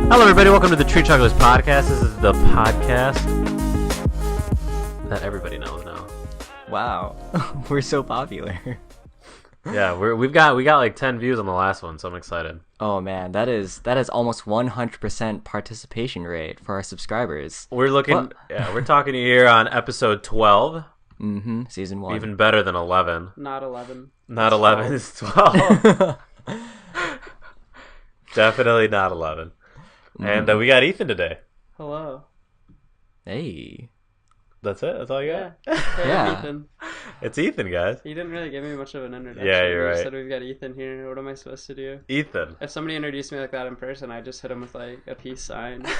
Hello, everybody. Welcome to the Tree Chucklers podcast. This is the podcast that everybody knows now. Wow, we're so popular. Yeah, we got like 10 views on the last one, so I'm excited. Oh man, that is almost 100% participation rate for our subscribers. We're talking here on episode 12. Mm-hmm. Season 1. Even better than 11. Not 11. Not 11. It's 12. Definitely not 11. And we got Ethan today. Hello. Hey. That's it? That's all you got? Hey, Yeah. Ethan. It's Ethan, guys. You didn't really give me much of an introduction. Yeah, you're You right. said we've got Ethan here. What am I supposed to do? Ethan. If somebody introduced me like that in person, I just hit him with like a peace sign. So.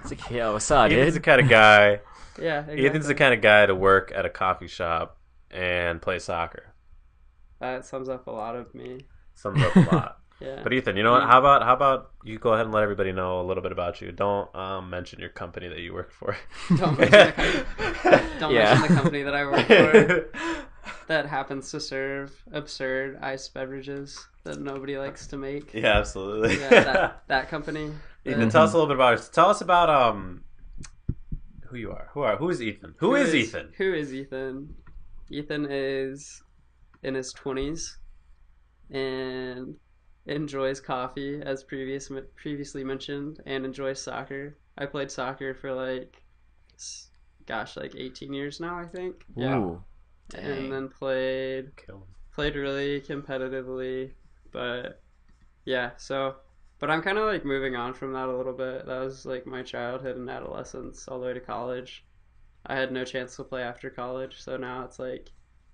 It's like, yo, what's up, Ethan's the dude? kind of guy. Yeah, exactly. Ethan's the kind of guy to work at a coffee shop and play soccer. That sums up a lot of me. Sums up a lot. Yeah. But Ethan, you know what? How about you go ahead and let everybody know a little bit about you. Don't mention your company that you work for. Don't mention the company that I work for that happens to serve absurd iced beverages that nobody likes to make. Yeah, absolutely. Yeah, that company. Ethan, tell us a little bit about tell us about who you are. Who is Ethan? Who is Ethan? Who is Ethan? Ethan is in his 20s and enjoys coffee, as previously mentioned, and enjoys soccer. I played soccer for like 18 years now, I think. Ooh, Yeah. And then played really competitively, but yeah, but I'm kind of like moving on from that a little bit. That was like my childhood and adolescence all the way to college. I had no chance to play after college, so now it's like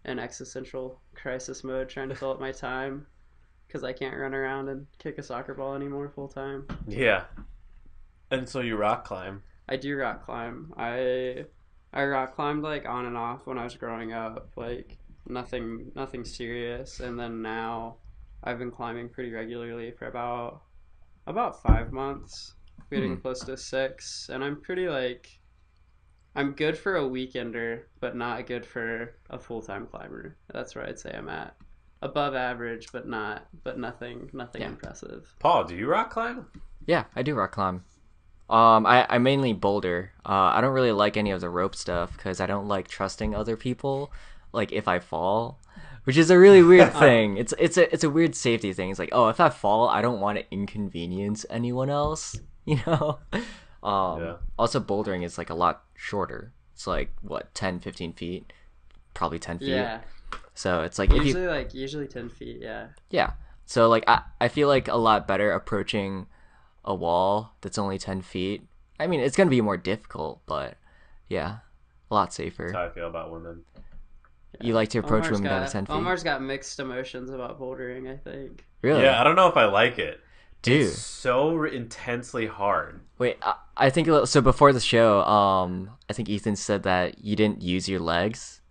an existential crisis mode, trying to fill up my time because I can't run around and kick a soccer ball anymore full time. Yeah. And so you rock climb. I do rock climb. I rock climbed like on and off when I was growing up, like nothing serious, and then now I've been climbing pretty regularly for about 5 months, getting close to 6, and I'm pretty like I'm good for a weekender, but not good for a full-time climber. That's where I'd say I'm at. Above average, but nothing impressive. Paul, do you rock climb? Yeah, I do rock climb. I mainly boulder. I don't really like any of the rope stuff because I don't like trusting other people. Like if I fall, which is a really weird thing. It's a weird safety thing. It's like, oh, if I fall, I don't want to inconvenience anyone else. You know. Yeah. Also, bouldering is like a lot shorter. It's like what 10, 15 feet, probably 10 feet. Yeah. So it's like usually 10 feet. Yeah. Yeah. So like I feel like a lot better approaching a wall that's only 10 feet. I mean, it's gonna be more difficult, but yeah, a lot safer. That's how I feel about women. Yeah. You like to approach women down to 10 feet? Omar's got mixed emotions about bouldering, I think. Really? Yeah, I don't know if I like it. Dude. It's so intensely hard. Wait, I think so. Before the show, I think Ethan said that you didn't use your legs.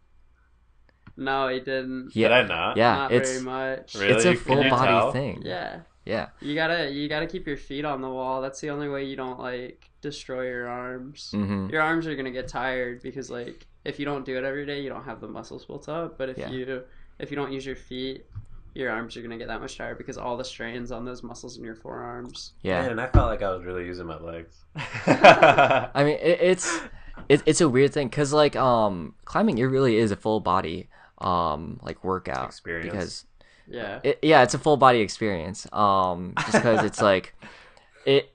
No, he didn't. Yeah. Did I not? Yeah, Not it's very much. Really? it's a Can full you body tell? thing. Yeah. Yeah. You gotta keep your feet on the wall. That's the only way you don't like destroy your arms. Mm-hmm. Your arms are gonna get tired because like if you don't do it every day, you don't have the muscles built up. But if you don't use your feet, your arms are gonna get that much tired because all the strains on those muscles in your forearms. Yeah. Man, I felt like I was really using my legs. I mean, it's a weird thing because like climbing, it really is a full body like workout Experience. because Yeah. it's a full body experience. Just because it's like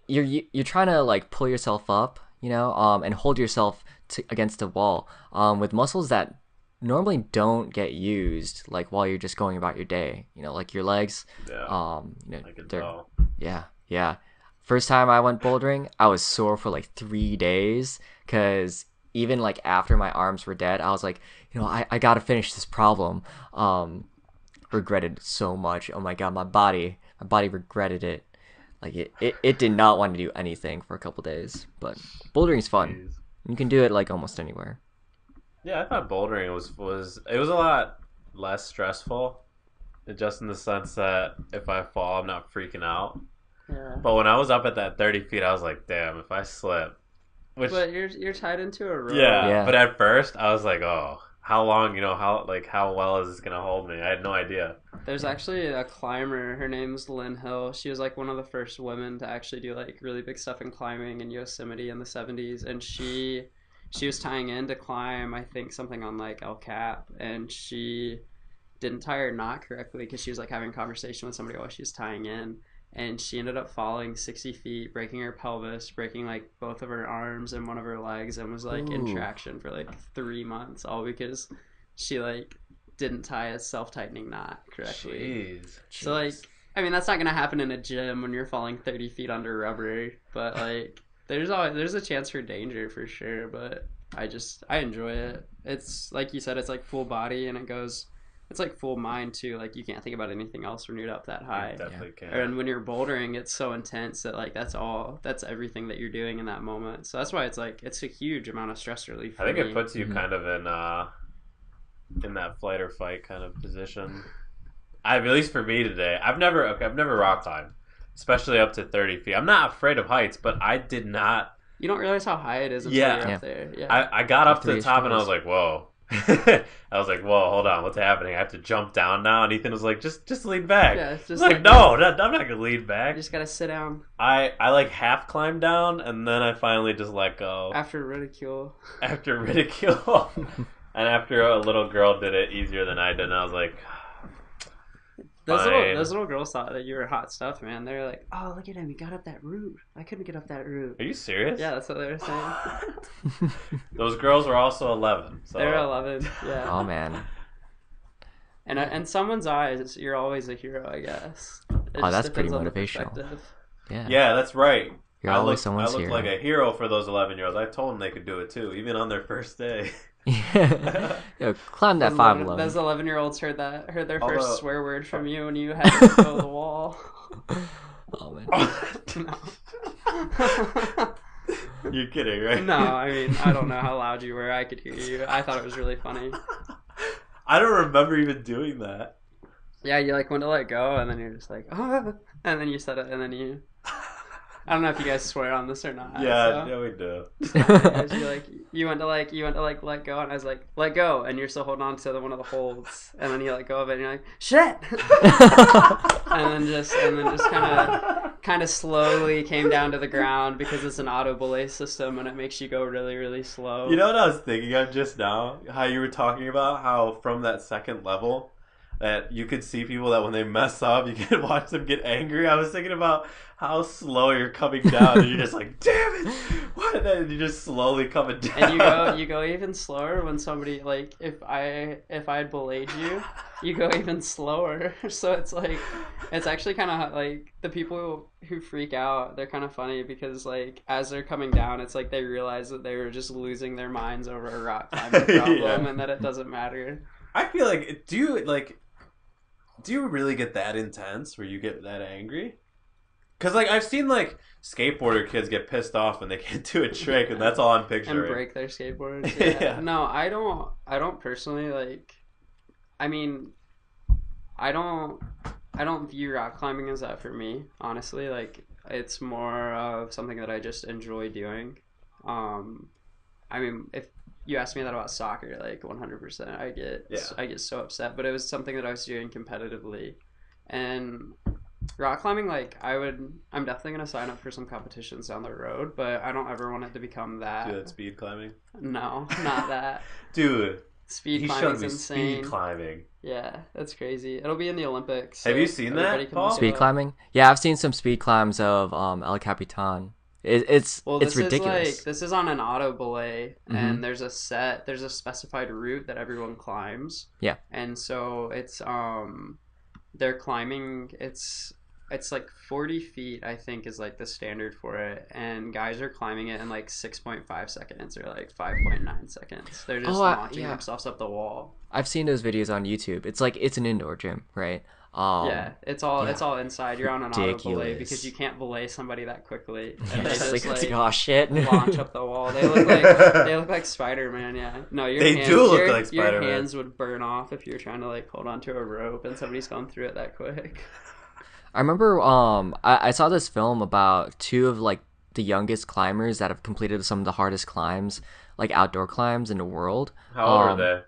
you're trying to like pull yourself up, you know, and hold yourself against a wall with muscles that normally don't get used like while you're just going about your day, you know, like your legs. Yeah. You know, I can tell. yeah. First time I went bouldering, I was sore for like 3 days because even like after my arms were dead, I was like, you know, I gotta finish this problem. Regretted it so much. Oh my god, my body regretted it. Like it did not want to do anything for a couple days. But bouldering's fun. Jeez. You can do it like almost anywhere. Yeah, I thought bouldering was a lot less stressful, just in the sense that if I fall, I'm not freaking out. Yeah. But when I was up at that 30 feet, I was like, damn, if I slip. But you're tied into a rope. Yeah, Yeah. but at first, I was like, oh, how long, how well is this gonna hold me? I had no idea. There's actually a climber. Her name's Lynn Hill. She was like one of the first women to actually do like really big stuff in climbing in Yosemite in the 70s, and she was tying in to climb, I think something on like El Cap, and she didn't tie her knot correctly because she was like having a conversation with somebody while she was tying in, and she ended up falling 60 feet, breaking her pelvis, breaking like both of her arms and one of her legs, and was like in traction for like 3 months, all because she like didn't tie a self-tightening knot correctly. Jeez. So like, I mean, that's not gonna happen in a gym when you're falling 30 feet under rubber, but like there's a chance for danger for sure. But I enjoy it. It's like you said, it's like full body, and it's like full mind too. Like you can't think about anything else when you're up that high. You definitely can. And when you're bouldering, it's so intense that like that's everything that you're doing in that moment. So that's why it's like it's a huge amount of stress relief for I think me. it puts you kind of in that flight or fight kind of position. At least for me today, I've never rock climbed, especially up to 30 feet. I'm not afraid of heights, but I did not. You don't realize how high it is until you're up there. Yeah. I got up to the top and I was like, whoa. I was like, whoa, hold on, what's happening? I have to jump down now. And Ethan was like, just lean back. Yeah, it's just like, no, I'm not gonna lean back. You just gotta sit down. I like half climbed down and then I finally just let go. After ridicule. And after a little girl did it easier than I did, and I was like, those little girls thought that you were hot stuff, man. They were like, oh, look at him, he got up that route. I couldn't get up that route. Are you serious? Yeah, that's what they were saying. Those girls were also 11. So. They were 11, yeah. Oh, man. And in someone's eyes, you're always a hero, I guess. That's pretty motivational. Yeah, that's right. You're always someone's hero. I looked like a hero for those 11-year-olds. I told them they could do it too, even on their first day. Yo, climb that 511. Those 11-year-olds heard their first swear word from you when you had to go the wall. Oh man. You're kidding, right? No, I mean, I don't know how loud you were. I could hear you. I thought it was really funny. I don't remember even doing that. Yeah, you like went to let go, and then you're just like, oh, and then you said it, and then you. I don't know if you guys swear on this or not. Yeah, we do. You went to let go, and I was like, let go, and you're still holding on to one of the holds, and then you let go of it, and you're like, shit, and then just kind of slowly came down to the ground because it's an auto belay system, and it makes you go really, really slow. You know what I was thinking of just now? How you were talking about how from that second level that you could see people that when they mess up, you can watch them get angry. I was thinking about how slow you're coming down, and you're just like, damn it, what? And you're just slowly coming down. And you go even slower when somebody, like, if I had belayed you, you go even slower. So it's like, it's actually kind of like the people who freak out, they're kind of funny because like as they're coming down, it's like they realize that they were just losing their minds over a rock climbing problem and that it doesn't matter. I feel like, do you really get that intense where you get that angry? Because, like, I've seen, like, skateboarder kids get pissed off when they can't do a trick, and that's all I'm picturing. And break their skateboards. Yeah. Yeah. No, I don't personally, like, I mean, I don't view rock climbing as that for me, honestly. Like, it's more of something that I just enjoy doing. I mean, if you asked me that about soccer, like, 100%, I get so upset. But it was something that I was doing competitively. And rock climbing, like, I'm definitely going to sign up for some competitions down the road, but I don't ever want it to become that. Do that speed climbing? No, not that. Dude, speed climbing's insane. Speed climbing. Yeah, that's crazy. It'll be in the Olympics. Have you seen that, Paul? Speed climbing? Yeah, I've seen some speed climbs of El Capitan. It's ridiculous. This is on an auto belay, and there's a specified route that everyone climbs. Yeah. And so it's they're climbing, it's like 40 feet, I think, is like the standard for it, and guys are climbing it in like 6.5 seconds or like 5.9 seconds. They're just launching themselves up the wall. I've seen those videos on YouTube. It's like, it's an indoor gym, right? Yeah, it's all inside. You're on an auto belay because you can't belay somebody that quickly. And they just like, oh shit, launch up the wall. They look like Spider-Man. Yeah, no, your hands would burn off if you're trying to like hold onto a rope and somebody's going through it that quick. I remember I saw this film about two of like the youngest climbers that have completed some of the hardest climbs, like outdoor climbs in the world. How old are they?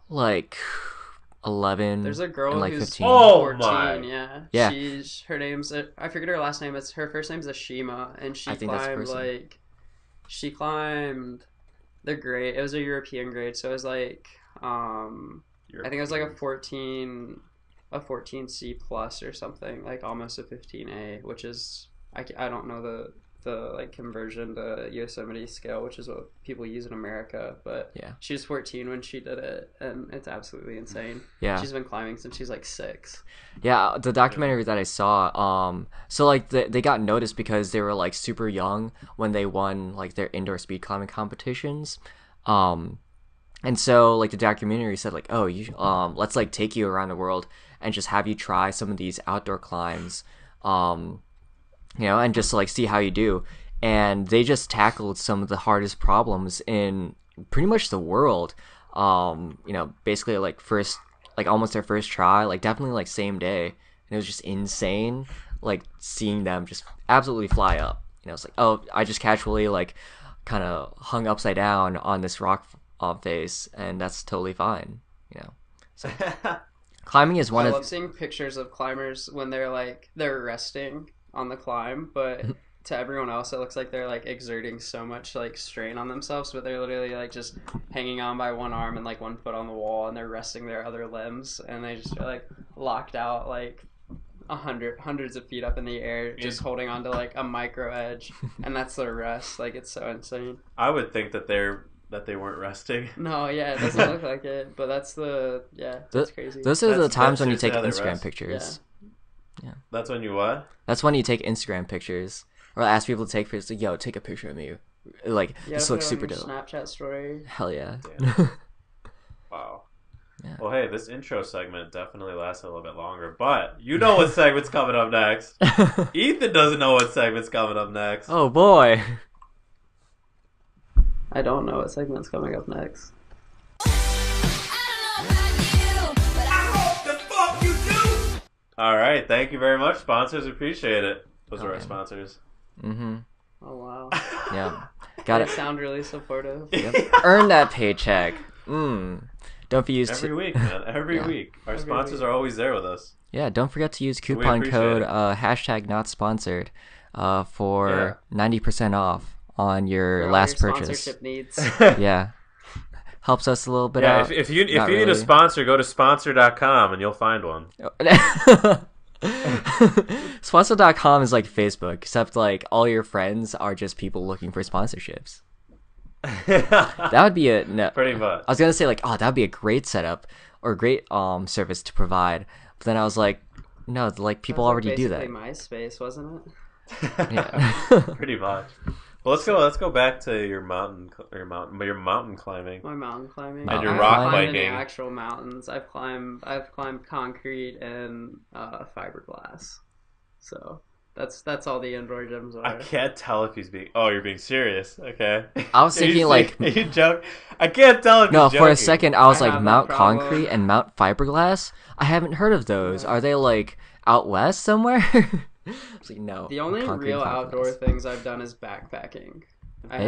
like 11 There's a girl and like who's 15. Oh 14. my. Yeah. Yeah. Her name's I forget her last name. It's her first name's Ashima, and I think that's the person. she climbed the grade. It was a European grade, so it was like I think it was like a 14C plus or something, like almost a 15A, which is I don't know the like conversion to Yosemite scale, which is what people use in America, but Yeah. she was 14 when she did it, and it's absolutely insane. Yeah. She's been climbing since she's like 6. Yeah, the documentary that I saw, so like they got noticed because they were like super young when they won like their indoor speed climbing competitions. And so like the documentary said like, oh, you let's like take you around the world and just have you try some of these outdoor climbs, and just like see how you do. And they just tackled some of the hardest problems in pretty much the world. Basically like almost their first try, like definitely like same day. And it was just insane, like seeing them just absolutely fly up. It's like, oh, I just casually like kind of hung upside down on this rock face, and that's totally fine. So climbing is one I of love seeing pictures of climbers when they're resting on the climb, but to everyone else it looks like they're like exerting so much like strain on themselves, but they're literally like just hanging on by one arm and like one foot on the wall, and they're resting their other limbs, and they just are like locked out like hundreds of feet up in the air, just holding on to like a micro edge, and that's their rest. Like, it's so insane. I would think that they weren't resting. No, yeah, it doesn't look like it, but that's crazy. Those are the times when you seriously take how they Instagram rest. pictures. Yeah. That's when you what? That's when you take Instagram pictures, or ask people to take pictures. Like, yo, take a picture of me. Like, this looks super dope. Snapchat story. Hell yeah. Wow. Yeah. Well, hey, this intro segment definitely lasted a little bit longer, but you know what segment's coming up next. Ethan doesn't know what segment's coming up next. Oh boy. I don't know what segment's coming up next. All right, thank you very much, sponsors. Appreciate it. Those are our sponsors. Mm-hmm. Oh wow. Yeah. Got They it. sound really supportive. Yep. Earn that paycheck. Don't be used Every week, man. Every week. Our Every sponsors week. are always there with us. Yeah, don't forget to use We coupon appreciate code it. #NotSponsored for 90% off on your For all last your purchase. sponsorship needs. Yeah. Helps us a little bit Yeah, out. if you Not need a really. sponsor, go to sponsor.com and you'll find one. Sponsor.com is like Facebook, except like all your friends are just people looking for sponsorships. That would be no. Pretty much. I was gonna say like, oh, that would be a great setup or great service to provide, but then I was like, no, like people already do that. Basically MySpace, wasn't it? Yeah. Pretty much. Well, let's go back to your mountain climbing. My mountain climbing. And your I haven't rock climbed any biking. actual mountains. I've climbed concrete and fiberglass. So that's all the indoor gyms are. I can't tell if he's being. Oh, you're being serious. Okay. I was thinking like, you joke. I can't tell if no, he's for a joking. second I was I like have that Mount problem. Concrete and Mount Fiberglass. I haven't heard of those. Are they like out west somewhere? I was like, no. The only concrete real and outdoor fiberglass. things I've done is backpacking. I Hey.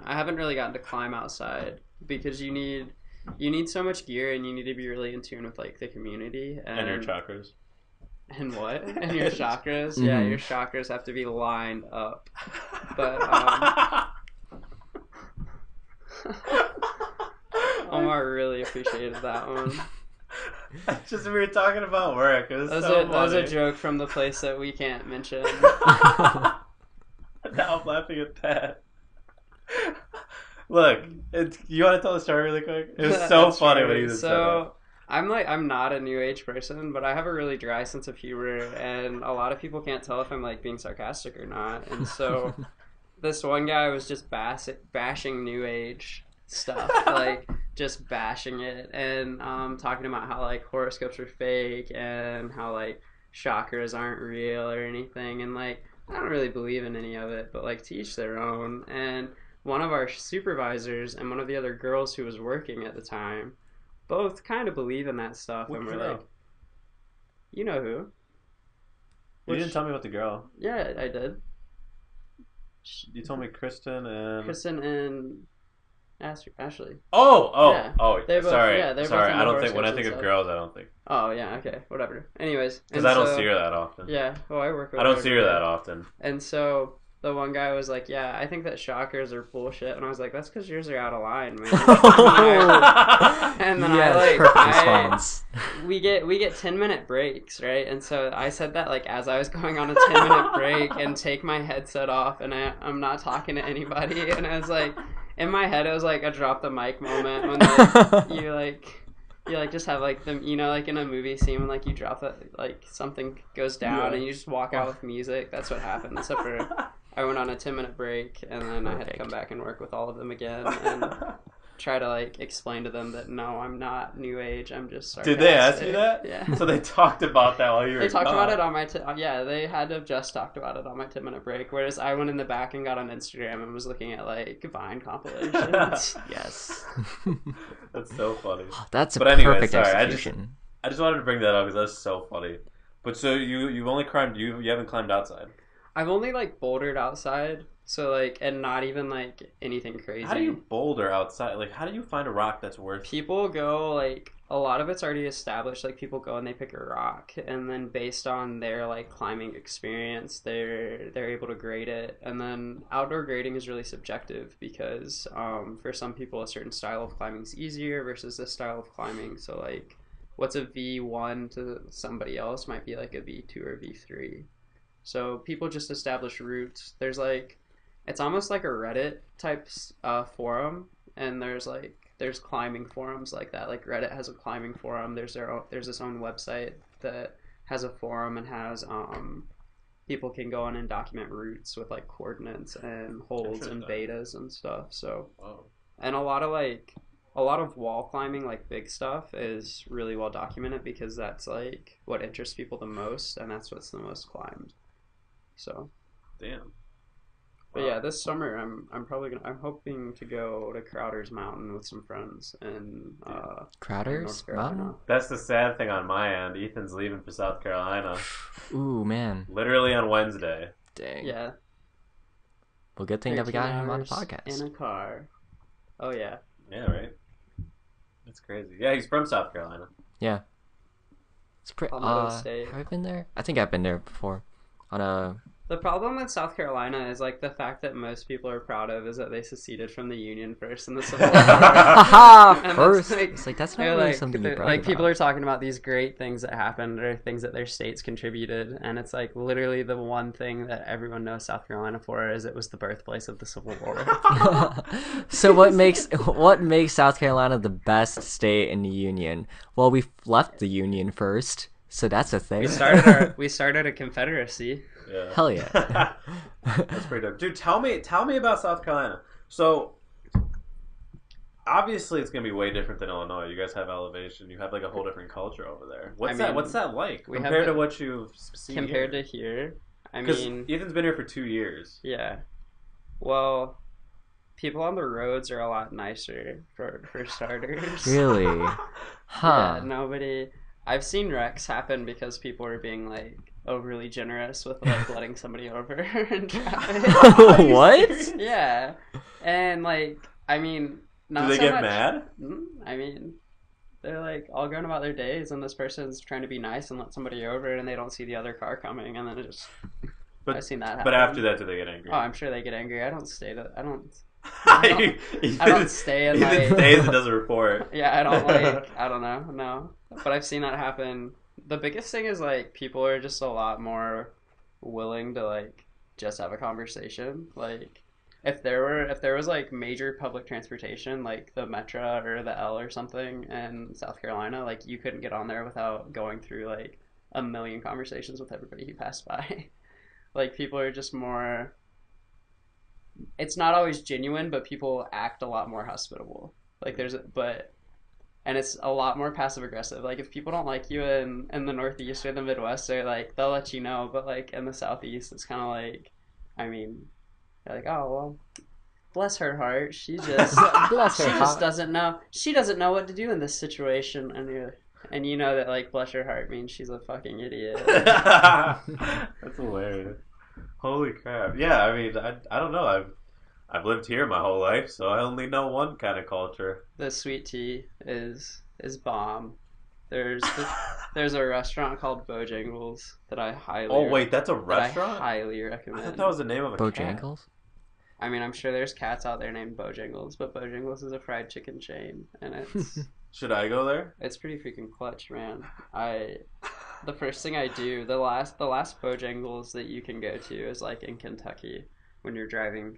haven't really gotten to climb outside because you need so much gear, and you need to be really in tune with like the community And your chakras. and what? And your chakras. Yeah, Mhm. your chakras have to be lined up. But Omar really appreciated that one. Just we were talking about work. It was That so was a funny. joke from the place that we can't mention. Now I'm laughing at that. Look, you want to tell the story really quick? It was so That's funny right. when he just said So I'm not a new age person, but I have a really dry sense of humor, and a lot of people can't tell if I'm like being sarcastic or not. And so this one guy was just bashing new age stuff, like just bashing it, and talking about how like horoscopes are fake and how like chakras aren't real or anything, and like I don't really believe in any of it, but like to each their own. And one of our supervisors and one of the other girls who was working at the time both kind of believe in that stuff, What and we're girl? like, you know who? You didn't tell me about the girl. Yeah, I did. You told me Kristen and Kristen and Ashley. Oh. They both, sorry. yeah, they're Sorry. both I don't think when I and think of stuff. girls, I don't think. Oh yeah, okay, whatever. Anyways, Because I don't see her that often. Yeah, well, I work with I her don't see her every day. that often. And so the one guy was like, "Yeah, I think that shockers are bullshit," and I was like, "That's because yours are out of line, man." And then perfect response. we get 10-minute breaks, right? And so I said that like as I was going on a 10-minute break and take my headset off, and I'm not talking to anybody, and I was like, in my head, it was like a drop the mic moment when like you just have like the, you know, like in a movie scene when like you drop that, like something goes down and you just walk out with music. That's what happened. Except for I went on a 10-minute break and then I had to come back and work with all of them again and try to like explain to them that no, I'm not new age. I'm just sarcastic. Did they ask you that? Yeah. So they talked about that while you were They talked gone. about it on my yeah, they had to have just talked about it on my 10-minute break, whereas I went in the back and got on Instagram and was looking at like Vine compilations. Yes. That's so funny. That's a anyways, perfect sorry, execution. I just wanted to bring that up because that's so funny. But so you've only climbed, you haven't climbed outside. I've only like bouldered outside, so like, and not even like anything crazy. How do you boulder outside? Like, how do you find a rock that's worth? People go like, a lot of it's already established. Like people go and they pick a rock, and then based on their like climbing experience, they're able to grade it. And then outdoor grading is really subjective because for some people a certain style of climbing is easier versus this style of climbing. So like, what's a V1 to somebody else might be like a V2 or V3. So people just establish routes. There's like, it's almost like a Reddit type forum, and there's climbing forums like that. Like Reddit has a climbing forum. There's this own website that has a forum and has people can go on and document routes with like coordinates and holds and betas and stuff. So and a lot of wall climbing, like big stuff, is really well documented because that's like what interests people the most, and that's what's the most climbed. So, damn. But yeah, this summer I'm hoping to go to Crowder's Mountain with some friends in Crowder's Mountain. That's the sad thing on my end. Ethan's leaving for South Carolina. Ooh, man. Literally on Wednesday. Dang. Yeah. Well, good thing that we got him on the podcast. In a car. Oh yeah. Yeah, right. That's crazy. Yeah, he's from South Carolina. Yeah. It's pretty. Have I been there? I think I've been there before. The problem with South Carolina is like the fact that most people are proud of is that they seceded from the Union first in the Civil War. First, it's like that's not really like, something you brag like about. people are talking about these great things that happened or things that their states contributed, and it's like literally the one thing that everyone knows South Carolina for is it was the birthplace of the Civil War. So what makes South Carolina the best state in the Union? Well, we left the Union first. So that's a thing. We started a confederacy. Yeah. Hell yeah. That's pretty dope. Dude, tell me about South Carolina. So obviously it's gonna be way different than Illinois. You guys have elevation. You have like a whole different culture over there. What's that like compared to what you've seen compared here? To here? I mean, mean, Ethan's been here for 2 years. Yeah. Well, people on the roads are a lot nicer for starters. Really? Huh. Yeah, I've seen wrecks happen because people are being like overly generous with like letting somebody over in traffic. What? Yeah, and like I mean, not do they so get much, mad? I mean, they're like all going about their days, and this person's trying to be nice and let somebody over, and they don't see the other car coming, and then it just. I've seen that happen. But after that, do they get angry? Oh, I'm sure they get angry. I don't stay. I don't stay and Ethan stays and doesn't report. Yeah, I don't like. I don't know. No, but I've seen that happen. The biggest thing is like people are just a lot more willing to like just have a conversation. Like if there was like major public transportation like the Metro or the L or something in South Carolina, like you couldn't get on there without going through like a million conversations with everybody who passed by. Like people are just more. It's not always genuine, but people act a lot more hospitable. Like and it's a lot more passive aggressive. Like if people don't like you in the Northeast or the Midwest, they're like they'll let you know. But like in the Southeast, it's kind of like, I mean, they're like, oh well, bless her heart, she just doesn't know. She doesn't know what to do in this situation, and you know that like bless her heart means she's a fucking idiot. That's hilarious. Holy crap! Yeah, I mean, I don't know. I've lived here my whole life, so I only know one kind of culture. The sweet tea is bomb. There's there's a restaurant called Bojangles that I highly Oh wait, that's a that I restaurant? highly I recommend. thought that was the name of a cat. Bojangles? I mean, I'm sure there's cats out there named Bojangles, but Bojangles is a fried chicken chain, and Should I go there? it's pretty freaking clutch, man. The first thing I do, the last Bojangles that you can go to is like in Kentucky when you're driving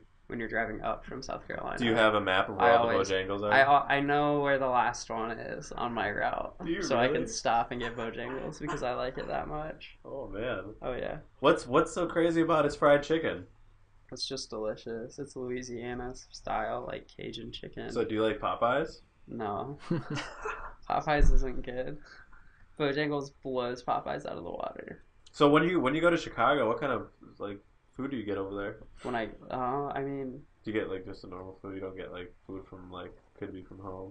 up from South Carolina. Do you have a map of where all the Bojangles are? I know where the last one is on my route, so I can stop and get Bojangles because I like it that much. Oh man. Oh yeah, What's so crazy about its fried chicken? it's just delicious. It's Louisiana style, like Cajun chicken. So do you like Popeyes? No, Popeyes isn't good. Bojangles blows Popeyes out of the water. So when you go to Chicago, what kind of like food do you get over there? When I mean, Do you get like just a normal food? You don't get like food from like could be from home.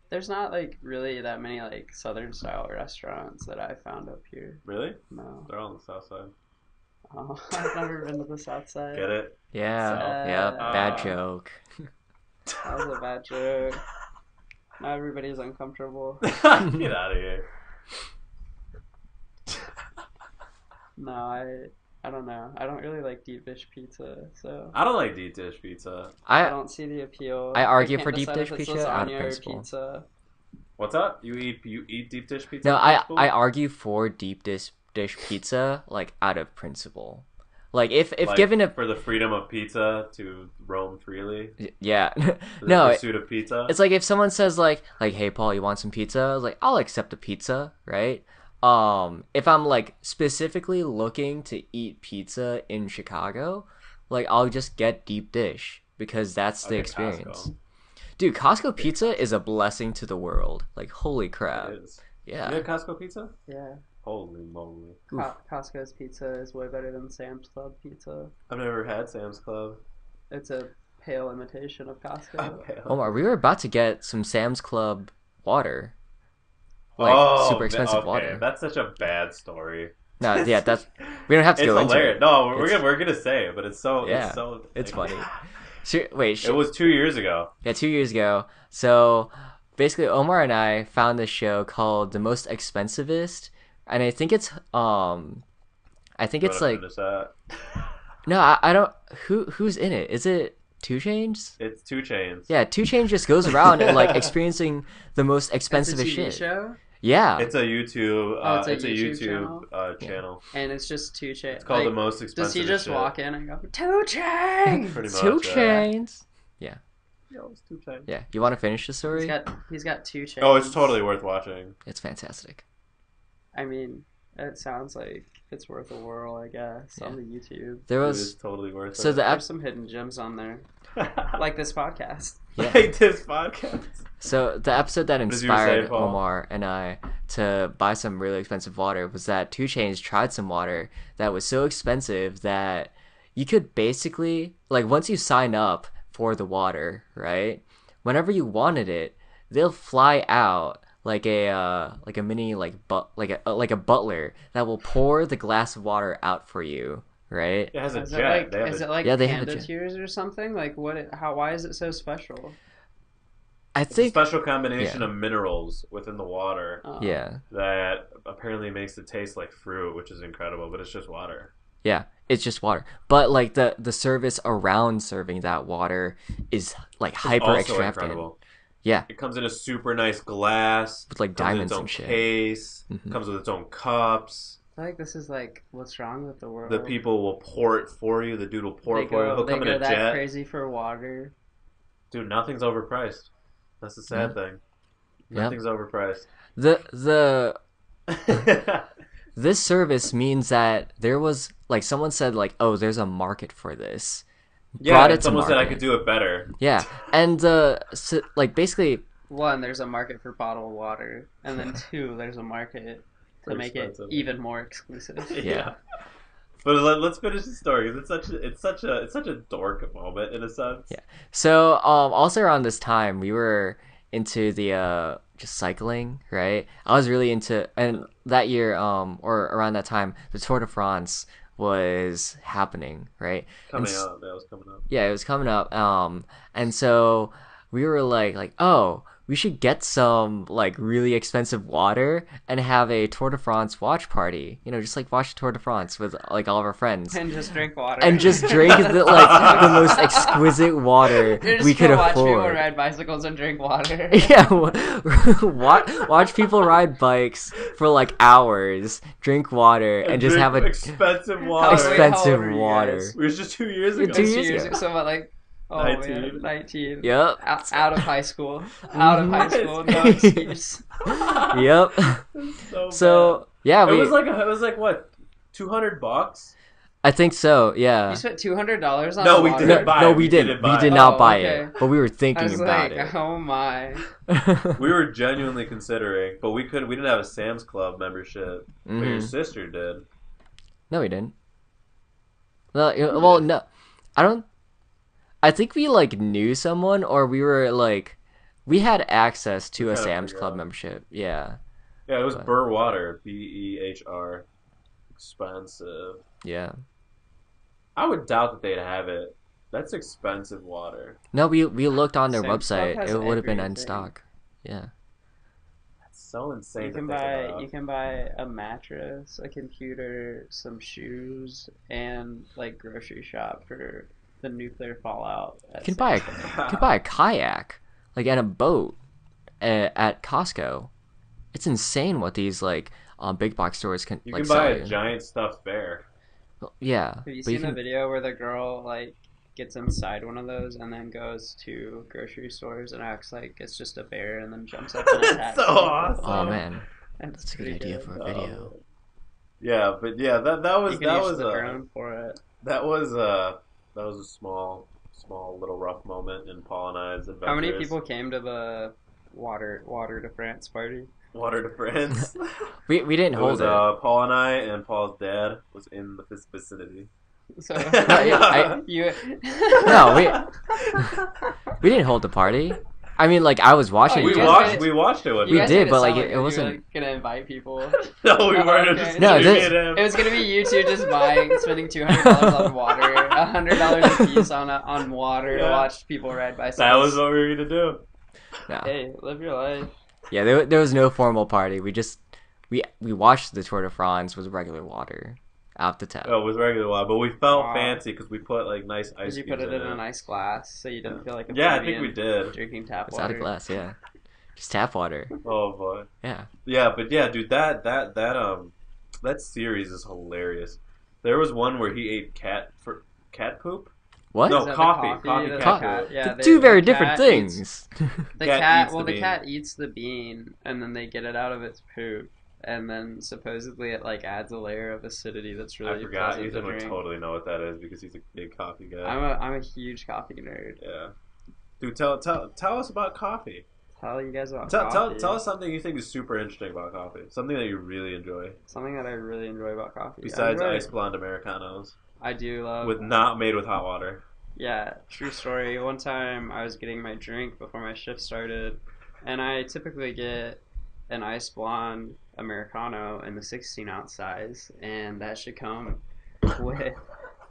there's not like really that many like Southern style restaurants that I found up here. Really? No, They're all on the south side. I've never been to the South Side. Get it? Yeah, yeah, bad joke. That was a bad joke. Now everybody's uncomfortable. Get out of here. No, I don't know. I don't really like deep dish pizza, so I don't like deep dish pizza. I I don't see the appeal. I argue can't for deep decide dish if it's pizza out of lasagna or principle. pizza. What's up? You eat deep dish pizza? No, in I school? argue for deep dish pizza like out of principle. Like if Like, given a for the freedom of pizza to roam freely. yeah For the no pursuit of pizza. it's like if someone says like hey Paul, you want some pizza? I was like, I'll accept a pizza, right? If I'm like specifically looking to eat pizza in Chicago, like I'll just get deep dish because that's the Okay, experience. Costco. Dude, Costco pizza is a blessing to the world. Like holy crap. It is. Yeah. You had Costco pizza? Yeah. Holy moly. Costco's pizza is way better than Sam's Club pizza. I've never had Sam's Club. It's a pale imitation of Costco. Okay. Omar, we were about to get some Sam's Club water. Like super expensive water. That's such a bad story. No, yeah, that's we don't have to It's go into hilarious. it. No, It's- we're gonna say it, but it's so Yeah, it's funny. Wait, It was 2 years ago. yeah, 2 years ago. So basically, Omar and I found this show called The Most Expensivest, and I think it's You wanna finish that? no, I don't. Who's in it? Is it 2Chainz? It's 2 Chains. Yeah, 2Chainz just goes around and like experiencing the most It's expensive a TV shit. show, Yeah, It's a YouTube. Oh, It's a YouTube YouTube channel. and it's just 2Chainz. It's called the most expensive. Does he just shit. walk in and go 2Chainz? Pretty much. 2Chainz. Yeah, it's 2 Chains. Yeah, you want to finish the story? He's got 2Chainz. Oh, it's totally worth watching. It's fantastic. I mean, it sounds like it's worth a whirl, I guess, on the YouTube. There It is was totally worth so it. the There's some hidden gems on there, like this podcast. yeah. Like this podcast. So the episode that did you inspired say, Paul? Omar and I to buy some really expensive water was that 2Chainz tried some water that was so expensive that you could basically like once you sign up for the water, right? Whenever you wanted it, they'll fly out like a mini like a butler that will pour the glass of water out for you, right? It has a Is jet. it like, They have is a- it like Yeah, they have a Panda jet. Tears or something? Like why is it so special? I It's a think special combination yeah. of minerals within the water yeah. that apparently makes it taste like fruit, which is incredible, but it's just water. Yeah, it's just water. But like the service around serving that water is like hyper Also extravagant. incredible. Yeah, It comes in a super nice glass. with like comes in diamonds its own and shit. case. Mhm. Comes with its own cups. I feel like this is like what's wrong with the world. The people will pour it for you. The dude will pour they it for you. go, He'll they come in go a that jet. crazy for water. Dude, nothing's overpriced. That's the sad thing. Yeah. Nothing's overpriced. The this service means that there was like someone said like, oh, there's a market for this. Yeah, Brought it and to someone said I market. could do it better. Yeah, and like basically One, there's a market for bottled water, and then two, there's a market to For make expensive. it even more exclusive. Yeah. But let's finish the story because it's such a dork moment in a sense. Yeah. So also around this time we were into the just cycling, right? I was really into, and that year or around that time the Tour de France was happening, right? Coming up. That was coming up. Yeah, it was coming up. And so we were like, oh, we should get some like really expensive water and have a Tour de France watch party. You know, just like watch Tour de France with like all of our friends. And just drink water. And just drink the most exquisite water we could watch afford. People ride bicycles and drink water. Yeah, watch people ride bikes for like hours, drink water, and just have a expensive water. Expensive water. It was just 2 years ago. 2 years ago. So about like 19. Man, 19. Yep. Out of high school. Out of high school. No excuse. Yep. So yeah, it was like what, $200? I think so. Yeah. You spent $200 on No, we water? didn't buy it. No, we didn't. We did not buy it, but we were I thinking was about like, it. oh my. We were genuinely considering, but we didn't have a Sam's Club membership. But your sister did. No, we didn't. Well, no, I don't. I think we like knew someone, or we were like, we had access to a Sam's Club membership. Yeah. Yeah, it was Burr Water, BEHR. Expensive. Yeah. I would doubt that they'd have it. That's expensive water. No, we looked on their Sam's Club website. has It would have been in everything. stock. Yeah. That's so insane. You can buy a mattress, a computer, some shoes, and like grocery shop for the nuclear fallout. You can buy a kayak, like, and a boat at Costco. It's insane what these like big box stores can You like can buy sell a you. giant stuffed bear. Yeah. Have you but seen the video where the girl like gets inside one of those and then goes to grocery stores and acts like it's just a bear and then jumps up and attacks? That's so awesome. Oh man, That's that's a good pretty idea good. for a video. Yeah, but yeah, that was You can that use was the a drone for it. that was a small little rough moment in Paul and I's adventures. How many people came to the water to France party? Water to France. We didn't It hold was it. Paul and I, and Paul's dad was in the vicinity. So yeah, we didn't hold the party. I mean, like I was watching. We you guys watched. made We watched it. We guys did, made it but, like, sound it you were, wasn't- like, gonna invite people. No, we Oh, weren't. okay. Just No, me this- and him. It was gonna be you two just spending $200 on water, $100 a piece on water to Yeah. watch people ride bicycles. That was what we were gonna do. No. Hey, live your life. Yeah, there was no formal party. We just we watched the Tour de France with regular water out the tap. Oh, it was regular water, but we felt Wow. fancy because we put like nice ice Did you cubes put it in it. a nice glass so you didn't feel like a Yeah, I think plebeian we did. drinking tap It's water? out of glass, yeah. Just tap water. Oh boy. Yeah. Yeah, but yeah, dude, that series is hilarious. There was one where he ate cat poop. What? No, Is that the coffee the cat Co- poop. Yeah, Two very the different cat eats- things. The Cat cat, eats well, the the bean. cat eats the bean, and then they get it out of its poop, and then supposedly it like adds a layer of acidity that's really I forgot. pleasant to Ethan would drink. totally know what that is because he's a big coffee guy. I'm a huge coffee nerd. Yeah. Dude, tell us about coffee. Tell you guys about Tell coffee. us something you think is super interesting about coffee. Something that you really enjoy. Something that I really enjoy about coffee. Besides I enjoy- ice blonde Americanos. I do love. With not made with hot water. Yeah, true story. One time I was getting my drink before my shift started, and I typically get an ice blonde Americano in the 16-ounce size, and that should come with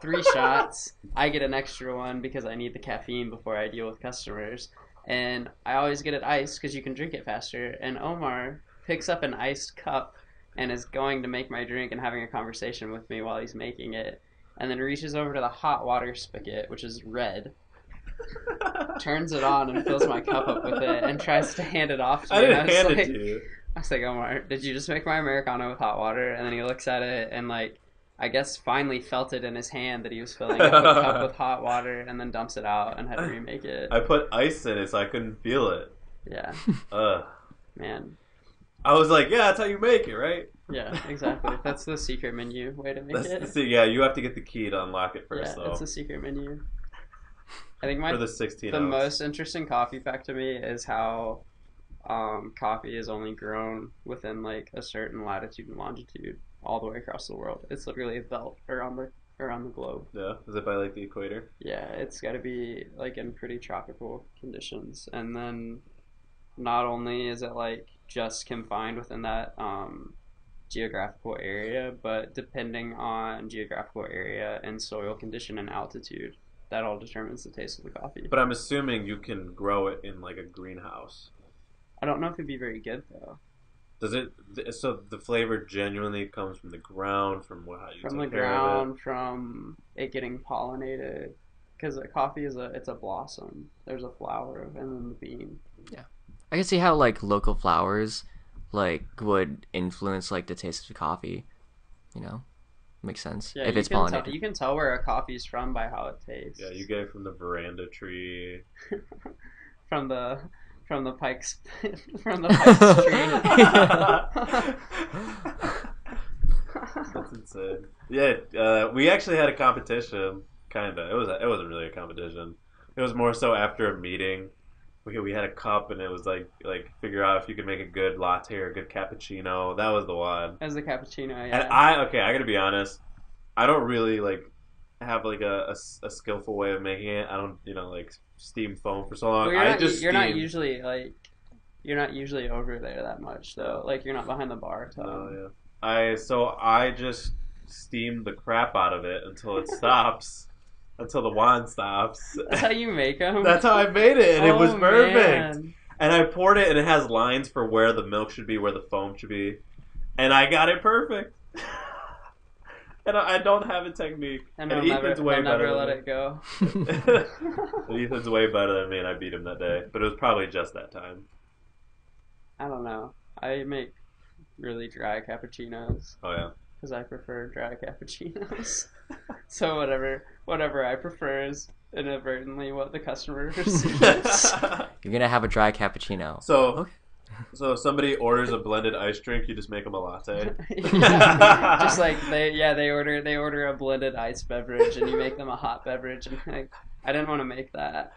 3 shots. I get an extra one because I need the caffeine before I deal with customers, and I always get it iced because you can drink it faster. And Omar picks up an iced cup and is going to make my drink and having a conversation with me while he's making it, and then reaches over to the hot water spigot, which is red, turns it on and fills my cup up with it and tries to hand it off to me. I didn't and hand was it to you. I was like, Omar, did you just make my Americano with hot water? And then he looks at it and, like, I guess finally felt it in his hand that he was filling up a cup with hot water and then dumps it out and had to remake it. I put ice in it so I couldn't feel it. Yeah, Ugh. man. I was like, yeah, that's how you make it, right? Yeah, exactly. That's the secret menu way to make it. So yeah, you have to get the key to unlock it first, Yeah, though. that's the secret menu. I think For the 16 the ounce. most interesting coffee fact to me is how coffee is only grown within like a certain latitude and longitude all the way across the world. It's literally a belt around the globe. Yeah, is it by like the equator? Yeah, it's got to be like in pretty tropical conditions, and then not only is it like just confined within that geographical area, but depending on geographical area and soil condition and altitude, that all determines the taste of the coffee. But I'm assuming you can grow it in like a greenhouse. I don't know if it'd be very good though. Does it? So the flavor genuinely comes from the ground, from how you From take the care of ground, from it getting pollinated, because a coffee it's a blossom. There's a flower and then the bean. I can see how like local flowers like would influence like the taste of the coffee. You know, makes sense Yeah, if it's you pollinated. can tell where a coffee's from by how it tastes. it. Yeah, you get it from the veranda tree. from the Pike's from the Pike's tree. That's insane. Yeah, we actually had a competition. Kinda. It wasn't really a competition. It was more so after a meeting. We had a cup and it was like figure out if you could make a good latte or a good cappuccino. That was the one. As the cappuccino, yeah. And I gotta be honest. I don't really like have like a skillful way of making it. I don't like steam foam for so long. Well, you're not steam. you're not usually over there that much though. Like you're not behind the bar. Oh yeah. I just steam the crap out of it until it stops. Until the wand stops. That's how you make them? That's how I made it, and it was perfect. Man. And I poured it, and it has lines for where the milk should be, where the foam should be. And I got it perfect. And I don't have a technique. And Ethan's way better never than let me. it go. Ethan's way better than me, and I beat him that day. But it was probably just that time. I don't know. I make really dry cappuccinos. Oh, yeah. Because I prefer dry cappuccinos. So whatever I prefer is inadvertently what the customer receives. You're gonna have a dry cappuccino. So, Okay. so if somebody orders a blended ice drink, you just make them a latte. Yeah. Just like they order a blended ice beverage and you make them a hot beverage and like I didn't want to make that.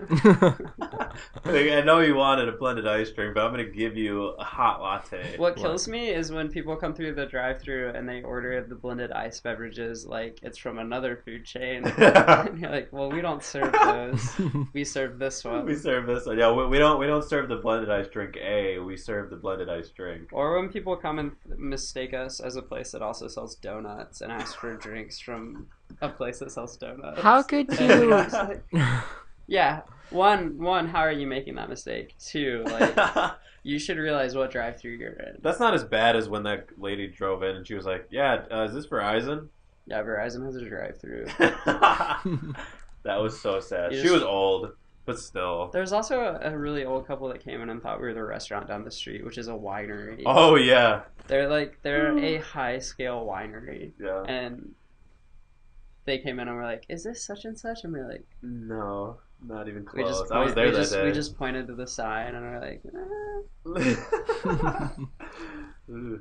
I know you wanted a blended ice drink, but I'm gonna give you a hot latte. What kills me is when people come through the drive-thru and they order the blended ice beverages like it's from another food chain. And you're like, well, we don't serve those. We serve this one. We serve this one. Yeah, we don't serve the blended ice drink A. We serve the blended ice drink. Or when people come and mistake us as a place that also sells donuts and ask for drinks from a place that sells donuts. How could And you? you're just like, yeah. One, how are you making that mistake? Two, like you should realize what drive-thru you're in. That's not as bad as when that lady drove in and she was like, "Yeah, is this Verizon?" Yeah, Verizon has a drive-thru. That was so sad. You She just- was old, but still. There's also a really old couple that came in and thought we were the restaurant down the street, which is a winery. Oh yeah, They're a high-scale winery, yeah. and they came in and were like, "Is this such and such?" And we're like, No, not even we close. just I was there that day. we just pointed to the sign and we're like, Ooh.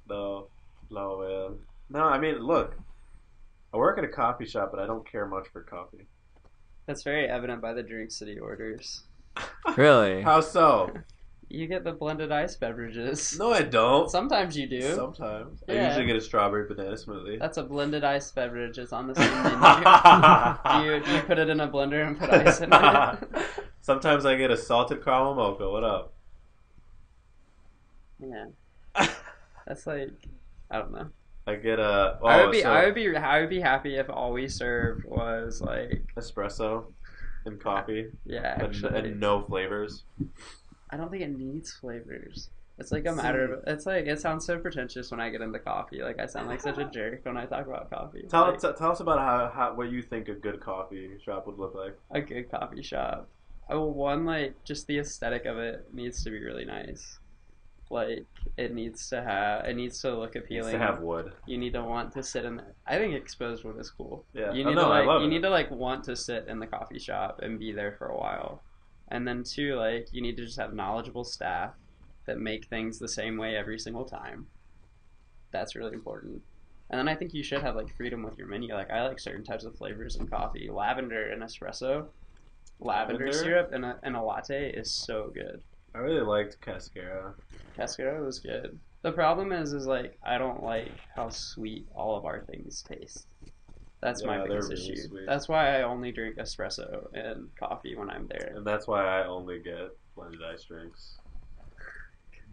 No, man. No, I mean, look, I work at a coffee shop, but I don't care much for coffee. That's very evident by the drinks that he orders. Really? How so? You get the blended ice beverages. No, I don't. Sometimes you do. Sometimes. I Yeah. usually get a strawberry banana smoothie. That's a blended ice beverage. It's on the same menu. Do you put it in a blender and put ice in it? Sometimes I get a salted caramel mocha. What up? Yeah. That's like, I don't know. I get a. I would be happy if all we served was like espresso and coffee yeah, and actually. no flavors. I don't think it needs flavors. It's like a matter of it's like it sounds so pretentious when I get into coffee. Like I sound like such a jerk when I talk about coffee. Tell Like, tell us about how what you think a good coffee shop would look like. a good coffee shop. Oh, one like just the aesthetic of it needs to be really nice. Like it needs to look It appealing. needs to have wood. You need to want to sit in there. I think exposed wood is cool. Yeah. You Oh, need no, to I like love you it. need to like want to sit in the coffee shop and be there for a while. And then two, like you need to just have knowledgeable staff that make things the same way every single time. That's really important. And then I think you should have like freedom with your menu. Like I like certain types of flavors in coffee. Lavender and espresso. Lavender syrup and a latte is so good. I really liked Cascara. Cascara was good. The problem is like I don't like how sweet all of our things taste. That's my Yeah, biggest they're really issue. sweet. That's why I only drink espresso and coffee when I'm there. And that's why I only get blended ice drinks.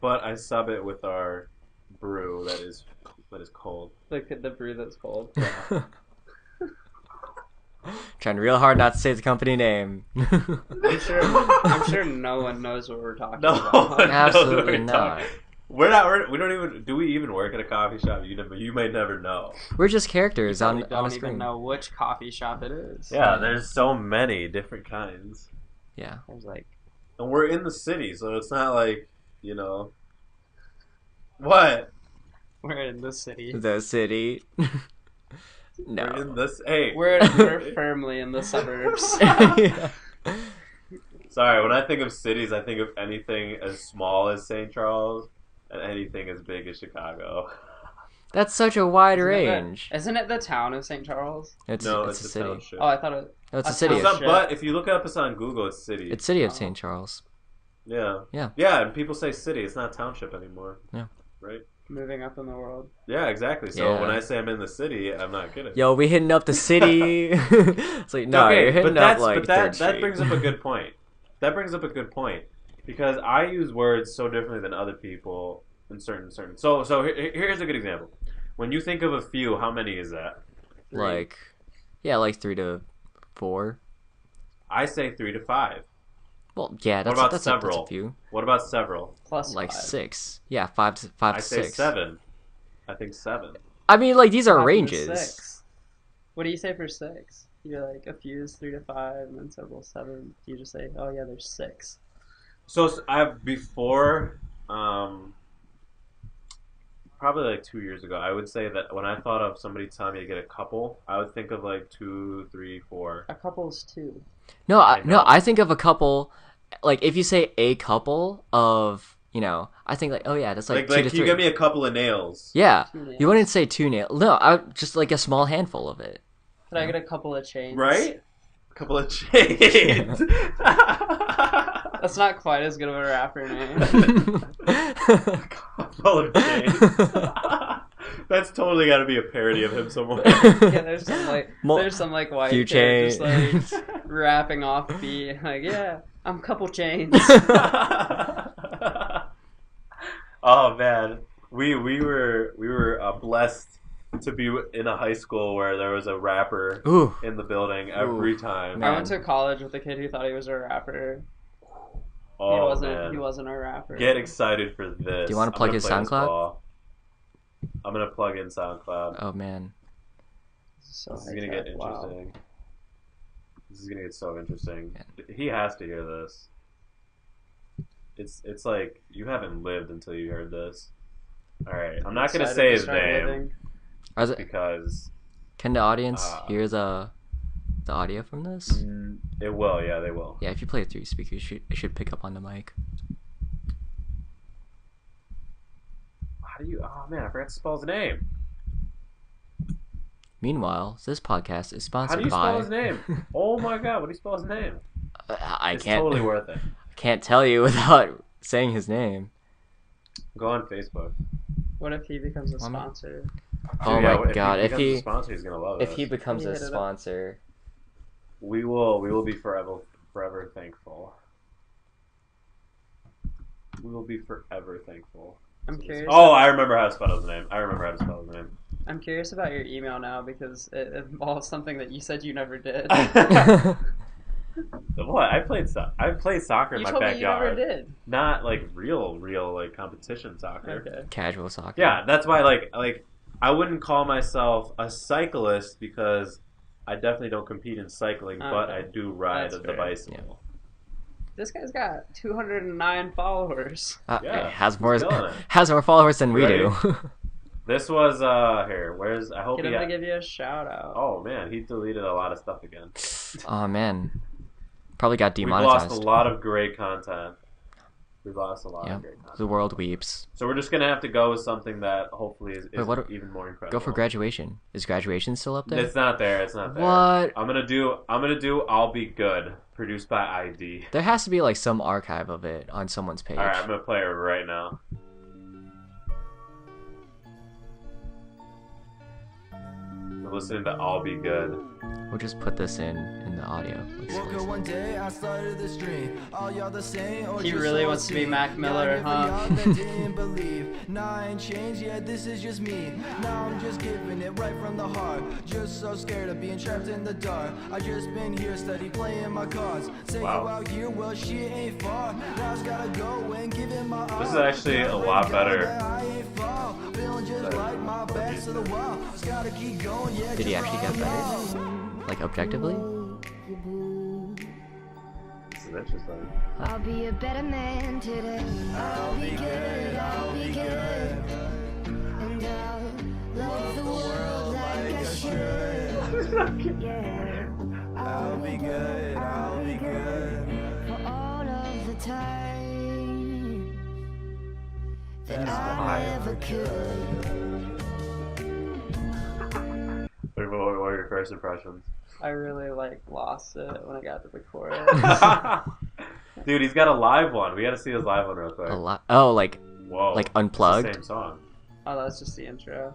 But I sub it with our brew that is cold. The brew that's cold. Trying real hard not to say the company name. I'm sure no one knows what we're talking No about. one knows Absolutely what we're not. talking. We don't even. Do we even work at a coffee shop? You may never know. We're just characters We on a don't screen. even know which coffee shop it is. Yeah, there's so many different kinds, Yeah. There's like and we're in the city, so it's not like what. we're in the city. The city. No. We're in this. Hey, We're firmly in the suburbs. Yeah. Sorry, when I think of cities, I think of anything as small as St. Charles and anything as big as Chicago. That's such a wide Isn't it range. Isn't it the town of St. Charles? It's No, a city. township. Oh, I thought it. No, it's a a city. town- But if you look up us on Google, it's city. It's city of St. Charles. Yeah. Yeah. Yeah, and people say city. It's not township anymore. Yeah. Right? Moving up in the world. Yeah, exactly. So Yeah. when I say I'm in the city, I'm not kidding. Yo, we hitting up the city. It's like, no, you're hitting up like that Third brings up a good point. That brings up a good point because I use words so differently than other people in certain. So here's a good example. When you think of a few, how many is that? Like, yeah, like 3 to 4. I say 3 to 5. Well, yeah, that's about that's several? a few. What about several? Plus Like 5. 6. Yeah, 5 to 5 I to say 6. 7. I think 7. I mean, like these are 5 to ranges. 6. What do you say for 6? You're like a few is 3 to 5, and then several 7. You just say, oh yeah, there's 6. So before, probably like 2 years ago, I would say that when I thought of somebody telling me to get a couple, I would think of like 2, 3, 4. A couple's 2. No, I know. I think of a couple. Like if you say a couple of, I think like, oh yeah, that's like 2 to can 3. you get me a couple of nails? Yeah, 2 nails. you wouldn't say 2 nails. No, I just like a small handful of it. Could I get a couple of chains? Right? A couple of chains. That's not quite as good of a rapper name. Couple of chains. That's totally got to be a parody of him somewhere. Yeah, there's some like white Few kid just chains. like rapping off beat, like yeah, I'm couple chains. Oh man, we were blessed to be in a high school where there was a rapper Ooh. in the building every time. I went to college with a kid who thought he was a rapper. Oh He man, wasn't a rapper. get excited for this. Do you wanna plug his SoundCloud? I'm gonna plug in SoundCloud. Oh man. So This is gonna get interesting. Wow. This is gonna get so interesting. He has to hear this. It's like you haven't lived until you heard this. All right, I'm not gonna Excited say to his start name living. because Can the audience hear the audio from this? it will. Yeah, they will. Yeah, if you play it through your speakers, it should pick up on the mic. How do you? Oh man, I forgot to spell his name. Meanwhile, this podcast is How sponsored do you by. spell his name? Oh my god, what do you spell his name? I It's can't. totally worth it. Can't tell you without saying his name. Go on Facebook. What if he becomes a I'm not- sponsor? Oh Dude, my yeah, god! If becomes a he sponsor, he's gonna love if us. he becomes Hit a it up. sponsor, We will be forever thankful. We will be forever thankful. I'm curious. Oh, I remember how to spell his name. I'm curious about your email now because it involves something that you said you never did. What? I played soccer in You my told me you never backyard. did. Not like real like competition soccer. Okay. casual soccer. Yeah, that's why like I wouldn't call myself a cyclist because I definitely don't compete in cycling, but I do ride That's the fair. bicycle. This guy's got 209 followers. Yeah, it has he's more killing it. has more followers than we do. This was here. Where's I hope Get he him got. to give you a shout out. Oh man, he deleted a lot of stuff again. Oh man, probably got We've demonetized. lost a lot of great content. We've lost a lot Yeah, of great content. the world weeps. So we're just gonna have to go with something that hopefully is Wait, what- even more incredible. Go for graduation. Is graduation still up there? It's not there. It's not there. What? I'm gonna do. I'll Be Good, produced by ID. There has to be like some archive of it on someone's page. All right, I'm gonna play it right now. We're listening to I'll Be Good. We'll just put this in the audio. Like, he really wants to be Mac Miller, huh? Nah, I ain't changed yet, this is just me. Now I'm just giving it right from the heart. Just so scared of being trapped in the dark. I just been here steady playing my cards. Say go out here, well shit ain't far. Now I gotta go and give it my all. This is actually a lot better. did he actually get better? Like objectively? This is interesting. I'll be a better man today. I'll be good, I'll be good. And I'll love the world like I should. Yeah. I'll be good, I'll be good. For all of the time that I never could. What were your first impressions? I really lost it when I got to the chorus. Dude, he's got a live one. We gotta see his live one real quick. Oh, like Whoa, like it's unplugged. the same song. Oh, that's just the intro.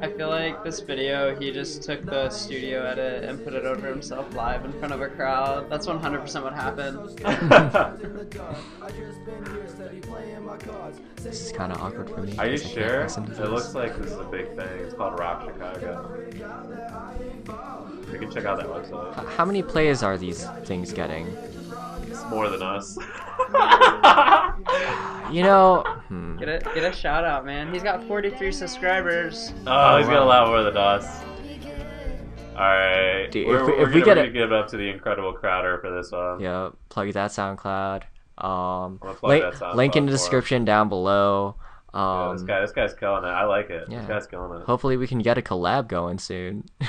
I feel like this video, he just took the studio edit and put it over himself live in front of a crowd. That's 100% what happened. This is kind of awkward for me. Are you 'cause I can't sure? listen to It this. looks like this is a big thing. It's called Rock Chicago. You can check out that website. How many plays are these things getting? It's more than us. You know, Get a shout out, man. He's got 43 subscribers. Oh, he's got a lot more than us. Alright. Dude, We're if we gonna get really give it up to the incredible Crowder for this one. yeah, plug that SoundCloud. plug Link, that SoundCloud link in the for him. description down below. Yeah, this guy's killing it. I like it. Yeah. This guy's killing it. Hopefully we can get a collab going soon. He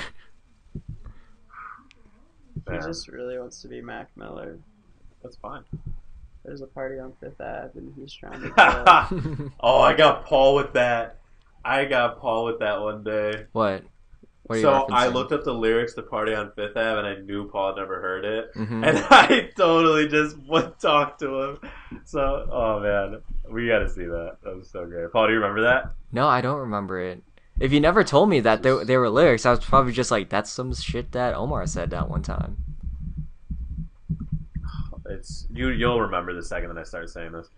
Man, just really wants to be Mac Miller. that's fine. There's a party on Fifth Ave and he's trying to get Oh, I got Paul with that. I got Paul with that one day. What? What are you So I referencing? looked up the lyrics to Party on Fifth Ave and I knew Paul had never heard it. Mhm. And I totally just would talk to him. So, oh man, we gotta see that. That was so great. Paul, do you remember that? No, I don't remember it. If you never told me that they were lyrics, I was probably just like, that's some shit that Omar said that one time. It's you'll remember the second that I start saying this.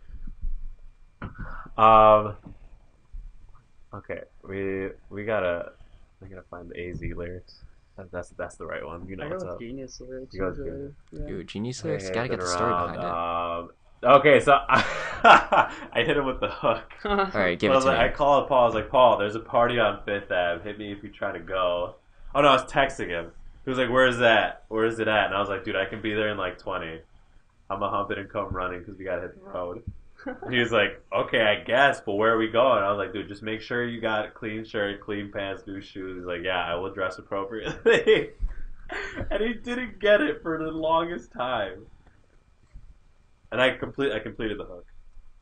Okay, we gotta find the AZ lyrics. That's the right one. You know I what's go with up. Genius lyrics. You go with usually. Yeah. Dude, genius lyrics, Hey, gotta been get the story around. behind Okay, so I hit him with the hook. it. Alright, give So I it was to like, me. I called Paul. I was like, Paul, there's a party on Fifth Ave. Hit me if you try to go. Oh no, I was texting him. He was like, "Where is that? Where is it at?" And I was like, "Dude, I can be there in like 20. I'm gonna hump it and come running because we gotta hit the road." He was like, "Okay, I guess, but where are we going?" I was like, "Dude, just make sure you got a clean shirt, clean pants, new shoes." He's like, "Yeah, I will dress appropriately." And he didn't get it for the longest time. And I completed the hook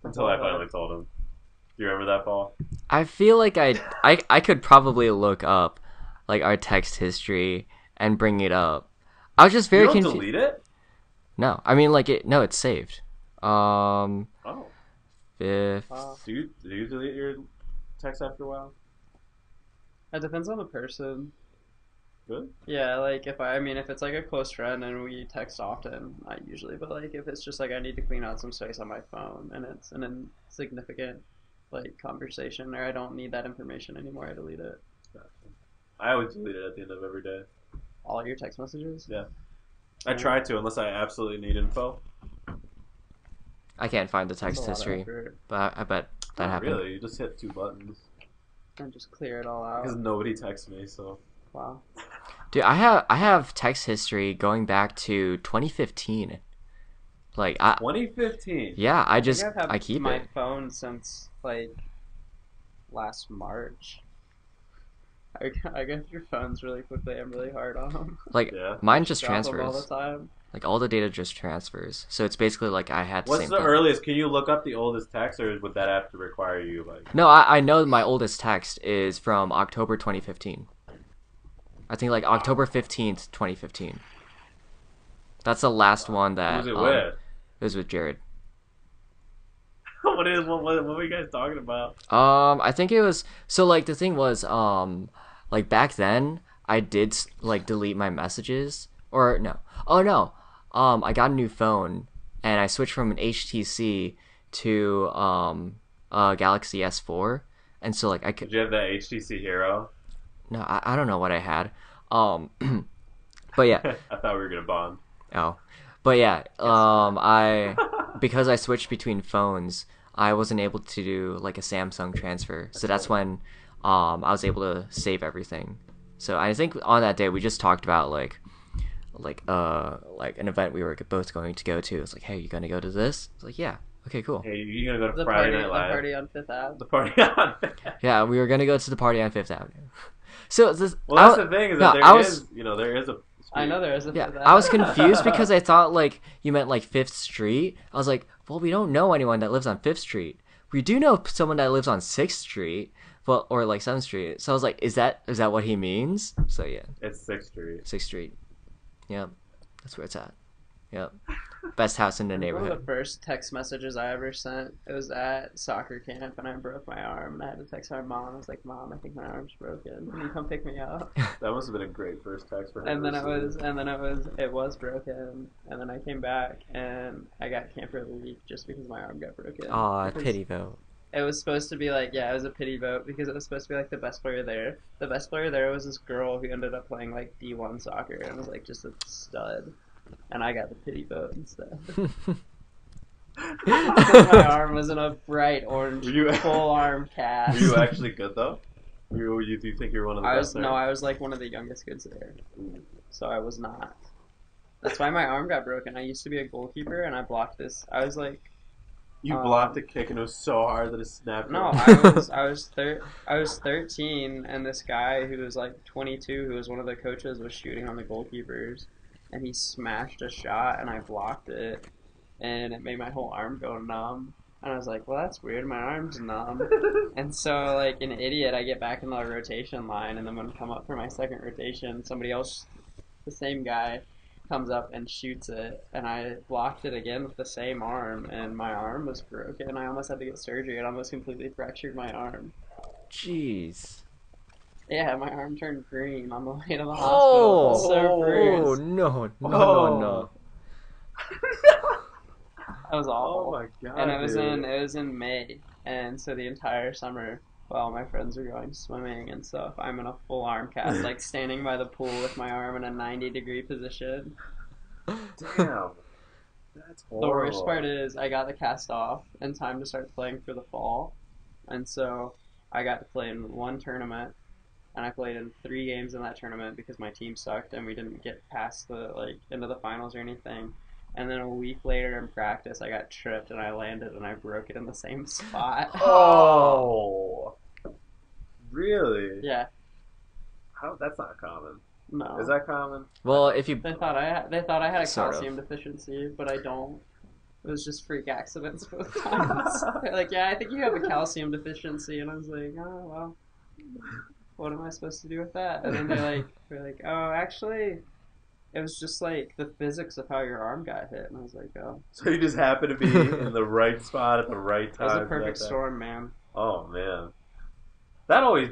until I finally told him. Do you remember that, Paul? I feel like I could probably look up like our text history and bring it up. I was just very You don't confused. delete it? No, I mean like no, it's saved. Oh. Fifth. Do you delete your text after a while? It depends on the person. Good. Yeah, like if it's like a close friend and we text often, not usually, but like if it's just like I need to clean out some space on my phone and it's an insignificant like conversation or I don't need that information anymore, I delete it. Gotcha. I always delete it at the end of every day. All your text messages? Yeah. I try to unless I absolutely need info. I can't find the That's a text lot of history, effort. but I bet that Not happened. Really, you just hit 2 buttons. And just clear it all out. Because nobody texts me, so. Wow. Dude, I have text history going back to 2015. Like 2015. yeah, I think I've had I keep my it. phone since like last March. I get your phones really quickly. I'm really hard on them. Like Yeah. mine just Drop 'em all transfers. the time. Like all the data just transfers. So it's basically like I had the What's same the phone. earliest? Can you look up the oldest text, or would that have to require you like? No, I know my oldest text is from October 2015. I think like October 15th, 2015. That's the last one that Who's it with? it was with Jared. What were you guys talking about? I think it was so like the thing was like back then I did like delete my messages or no. Oh no. I got a new phone and I switched from an HTC to a Galaxy S4 and so like I could Did you have the HTC Hero? no I don't know what I had. But yeah. I thought we were gonna bond. Oh. But yeah, I because I switched between phones, I wasn't able to do like a Samsung transfer. So that's when I was able to save everything. So I think on that day we just talked about like an event we were both going to go to. It's like, hey, you gonna go to this? It's like, yeah. Okay, cool. Hey, you gonna go to The Friday party, Night the Live? party on Fifth Ave. The party on. Yeah, we were gonna go to the party on Fifth Avenue. So this, Well, that's the thing is that there is a. I know there is a yeah, Fifth Ave. I was confused because I thought like you meant like Fifth Street. I was like, well, we don't know anyone that lives on Fifth Street. We do know someone that lives on Sixth Street, well, or like 7th Street. So I was like, is that what he means? So yeah, It's 6th Street. 6th Street. Yep, that's where it's at. Yep, best house in the One of neighborhood. the first text messages I ever sent, it was at soccer camp, and I broke my arm, and I had to text my mom. I was like, "Mom, I think my arm's broken. Can you come pick me up?" That must have been a great first text for him. And then it was broken, and then I came back, and I got camp relief just because my arm got broken. Aw, Because pity vote. It was supposed to be like, yeah, it was a pity vote because it was supposed to be like the best player there. The best player there was this girl who ended up playing like D1 soccer and was like just a stud. And I got the pity vote instead. My arm was in a bright orange full arm cast. Were you actually good though? Do you think you were one of the best there? No, I was like one of the youngest kids there. So I was not. That's why my arm got broken. I used to be a goalkeeper and I blocked this. I was like, You blocked a kick and it was so hard that it snapped. no, I was 13 and this guy who was like 22 who was one of the coaches was shooting on the goalkeepers and he smashed a shot and I blocked it and it made my whole arm go numb. And I was like, well, that's weird. My arm's numb. And so, like an idiot, I get back in the rotation line, and then when I come up for my second rotation, somebody else, the same guy, comes up and shoots it, and I blocked it again with the same arm, and my arm was broken. I almost had to get surgery. It almost completely fractured my arm. Jeez. Yeah, my arm turned green on the way to the hospital. Oh, So bruised. no. That was awful. Oh my god. And it was dude. in May, and so the entire summer, while my friends are going swimming and stuff, I'm in a full arm cast, like standing by the pool with my arm in a 90-degree position. Damn. That's horrible. The worst part is I got the cast off in time to start playing for the fall, and so I got to play in one tournament, and I played in 3 games in that tournament because my team sucked and we didn't get past the into the finals or anything. And then a week later in practice, I got tripped and I landed and I broke it in the same spot. Oh. Really? Yeah. How? That's not common. No. Is that common? Well, if you They thought I had a Sort of. calcium deficiency, but I don't. It was just freak accidents both times. They're like, yeah, I think you have a calcium deficiency, and I was like, oh well, what am I supposed to do with that? And then they're like, oh, actually, it was just like the physics of how your arm got hit, and I was like, oh, So you just happen to be in the right spot at the right it time. was a perfect that- storm, man. Oh man. That's always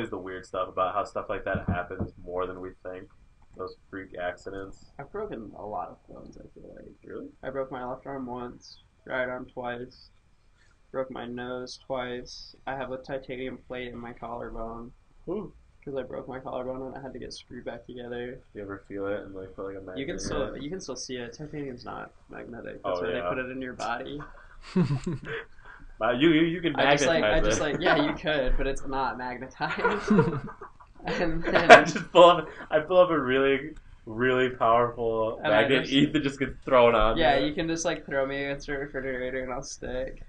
the weird stuff about how stuff like that happens more than we think. Those freak accidents. I've broken a lot of bones, I feel like. Really? I broke my left arm once, right arm twice, broke my nose twice. I have a titanium plate in my collarbone Ooh. because I broke my collarbone and I had to get screwed back together. You ever feel it and like feel like a magnet? You can still see it. Titanium's not magnetic. That's Oh, why yeah. they put it in your body. You can I just magnetize like it. yeah, you could, but it's not magnetized. And I then just pull up a really, really powerful And I magnet. just- Ethan just gets thrown on. yeah, there. you can just like throw me against a refrigerator and I'll stick.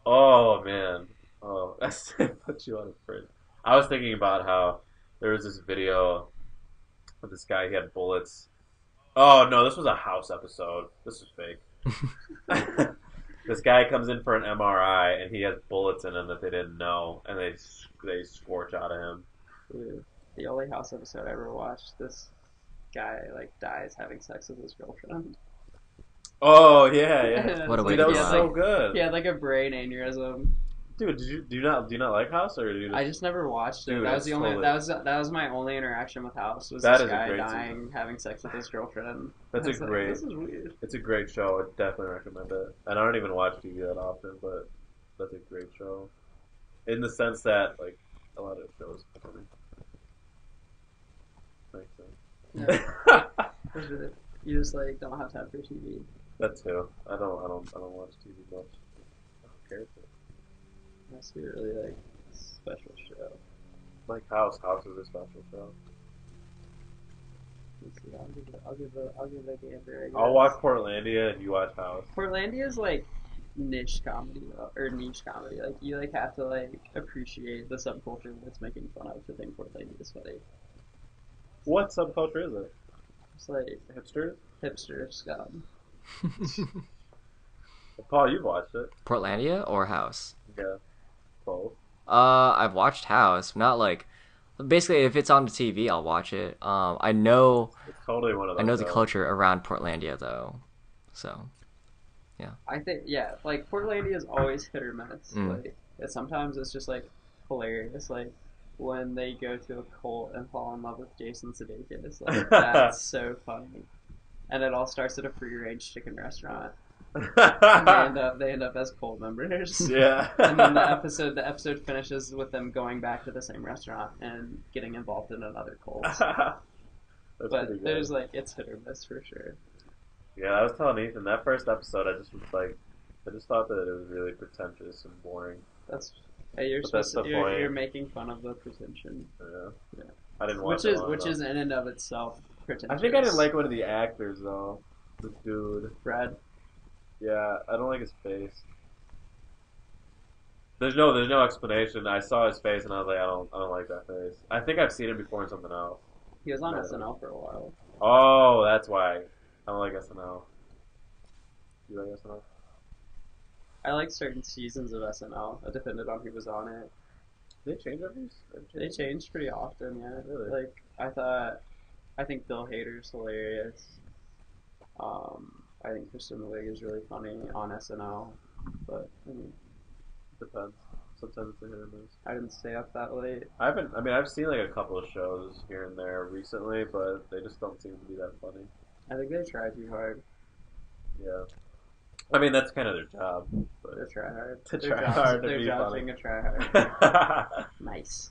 Oh man. Oh, that's put you on a fridge. I was thinking about how there was this video of this guy. He had bullets. Oh no, this was a house episode. This is fake. This guy comes in for an MRI and he has bullets in him that they didn't know, and they scorch out of him. Dude, the only house episode I ever watched, this guy like dies having sex with his girlfriend. Oh yeah. What a way Dude, to that was go so out. good. He had like a brain aneurysm. Dude, do you not like House or do you I just never watched it. Dude, That was the it's only totally- that was my only interaction with House. Was That this is a guy great dying, season. having sex with his girlfriend. That's I a was like, great. This is weird. It's a great show. I definitely recommend it. And I don't even watch TV that often, but that's a great show. In the sense that like a lot of shows. Makes sense. You just like don't have time for TV. That too. I don't watch TV much. I don't care to. It must be a really like special show. Like House. House is a special show. Let's see, I'll give it a gander. I guess. I'll watch Portlandia and you watch House. Portlandia is like niche comedy though, or niche comedy. Like you like have to like appreciate the subculture that's making fun of to think Portlandia is funny. What subculture is it? It's like Hipsters? hipster scum. Paul, you've watched it. Portlandia or House? Yeah. Both. I've watched House. Not like, basically, if it's on the TV, I'll watch it. I know It's totally one of those. I know the shows. culture around Portlandia though, so I think like Portlandia is always hit or miss. Mm. Like sometimes it's just like hilarious. Like when they go to a cult and fall in love with Jason Sudeikis. Like that's so funny. And it all starts at a free range chicken restaurant. And they end up as cult members. Yeah. And then the episode finishes with them going back to the same restaurant and getting involved in another cult. That's But pretty good. there's like it's hit or miss for sure. Yeah, I was telling Ethan that first episode. I just thought that it was really pretentious and boring. That's you're But that's supposed to, the point. you're making fun of the pretension. Yeah. Yeah. I didn't watch it. Which is in and of itself pretentious. I think I didn't like one of the actors though. The dude. Brad. Yeah, I don't like his face. There's no explanation. I saw his face and I was like, I don't like that face. I think I've seen him before in something else. He was on Yeah. SNL for a while. Oh, that's why. I don't like SNL. You like SNL? I like certain seasons of SNL. It depended on who was on it. They change every. They changed pretty often, yeah. Really? Like I think Bill Hader's hilarious. I think Kristen Wiig is really funny on SNL, but I mean, Depends. Sometimes it's a hit or miss. I didn't stay up that late. I've seen like a couple of shows here and there recently, but they just don't seem to be that funny. I think they try too hard. Yeah. I mean, that's kind of their job. They But try hard. To Their try job's- hard to their be job's funny. being a try hard. Nice.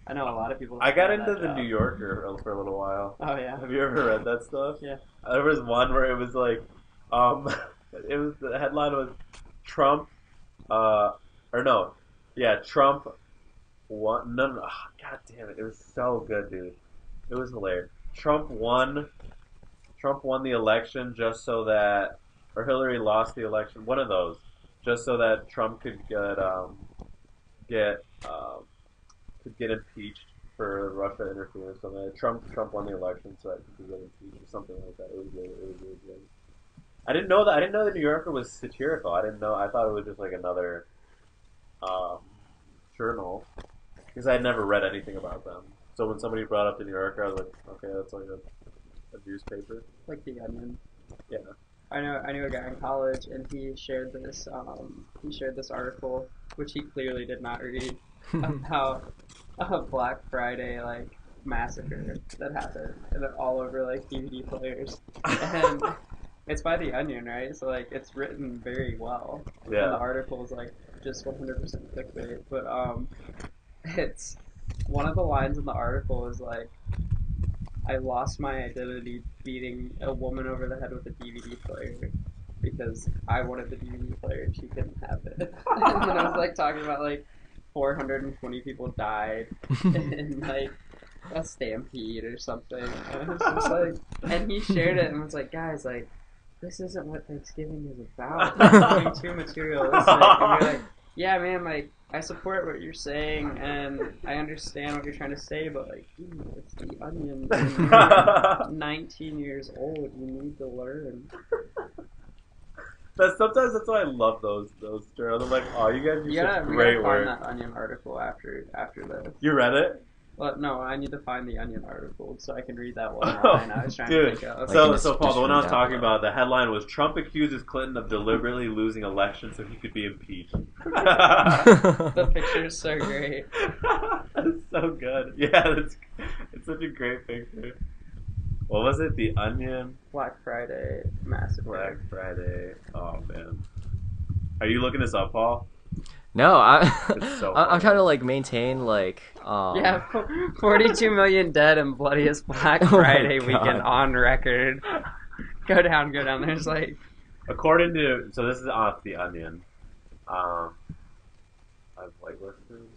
I know a lot of people. I got that into the job. New Yorker for a little while. Oh yeah. Have you ever read that stuff? Yeah. There was one where it was like, it was the headline was Trump, Trump won. No, God damn it! It was so good, dude. It was hilarious. Trump won the election just so that, or Hillary lost the election. One of those, just so that Trump could get impeached for Russia interference. So that Trump won the election so that he could get impeached or something like that. It was really good. I didn't know the New Yorker was satirical. I thought it was just like another journal because I had never read anything about them. So when somebody brought up the New Yorker, I was like, okay, that's like a newspaper. Like the Onion. Yeah. I knew a guy in college, and he shared this article, which he clearly did not read, about a Black Friday like massacre that happened, and they're all over like DVD players, and it's by the Onion, right? So like it's written very well, and the Yeah. article is like just 100% clickbait, but it's one of the lines in the article is like, I lost my identity beating a woman over the head with a DVD player because I wanted the DVD player and she couldn't have it. And then I was like talking about like 420 people died in like a stampede or something. And it was just like, and he shared it and was like, guys, like, this isn't what Thanksgiving is about. It's being too materialistic. And we're like, yeah, man, like, I support what you're saying, and I understand what you're trying to say, but, like, dude, it's the Onion. And you're 19 years old. You need to learn. Sometimes that's why I love those journals. I'm like, oh, you guys do We such gotta great find work. that Onion article after this. You read it? Well, no, I need to find the Onion article so I can read that one line I was trying to think of. So Paul, the one I was talking about, the headline was Trump accuses Clinton of deliberately losing election so he could be impeached. The picture is so great. That's so good. Yeah, it's such a great picture. What was it? The Onion? Black Friday massacre. Black Friday. Oh, man. Are you looking this up, Paul? No, It's so I'm funny. trying to like maintain like Yeah, 42 million dead and bloodiest Black Oh my Friday God. weekend on record. Go down. There's like According to, so this is off the Onion. I've like listened.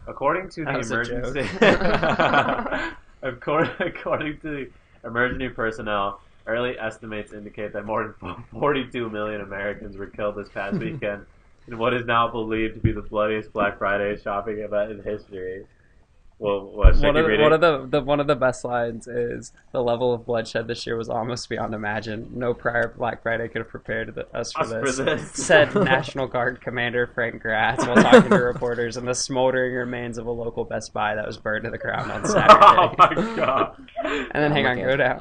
According to the That was a emergency, according to the emergency personnel, early estimates indicate that more than 42 million Americans were killed this past weekend in what is now believed to be the bloodiest Black Friday shopping event in history. Well, what, should I keep reading? one of the best lines is the level of bloodshed this year was almost beyond imagine. No prior Black Friday could have prepared us for this. Said National Guard Commander Frank Gratz while talking to reporters in the smoldering remains of a local Best Buy that was burned to the ground on Saturday. Oh my god! And then hang on,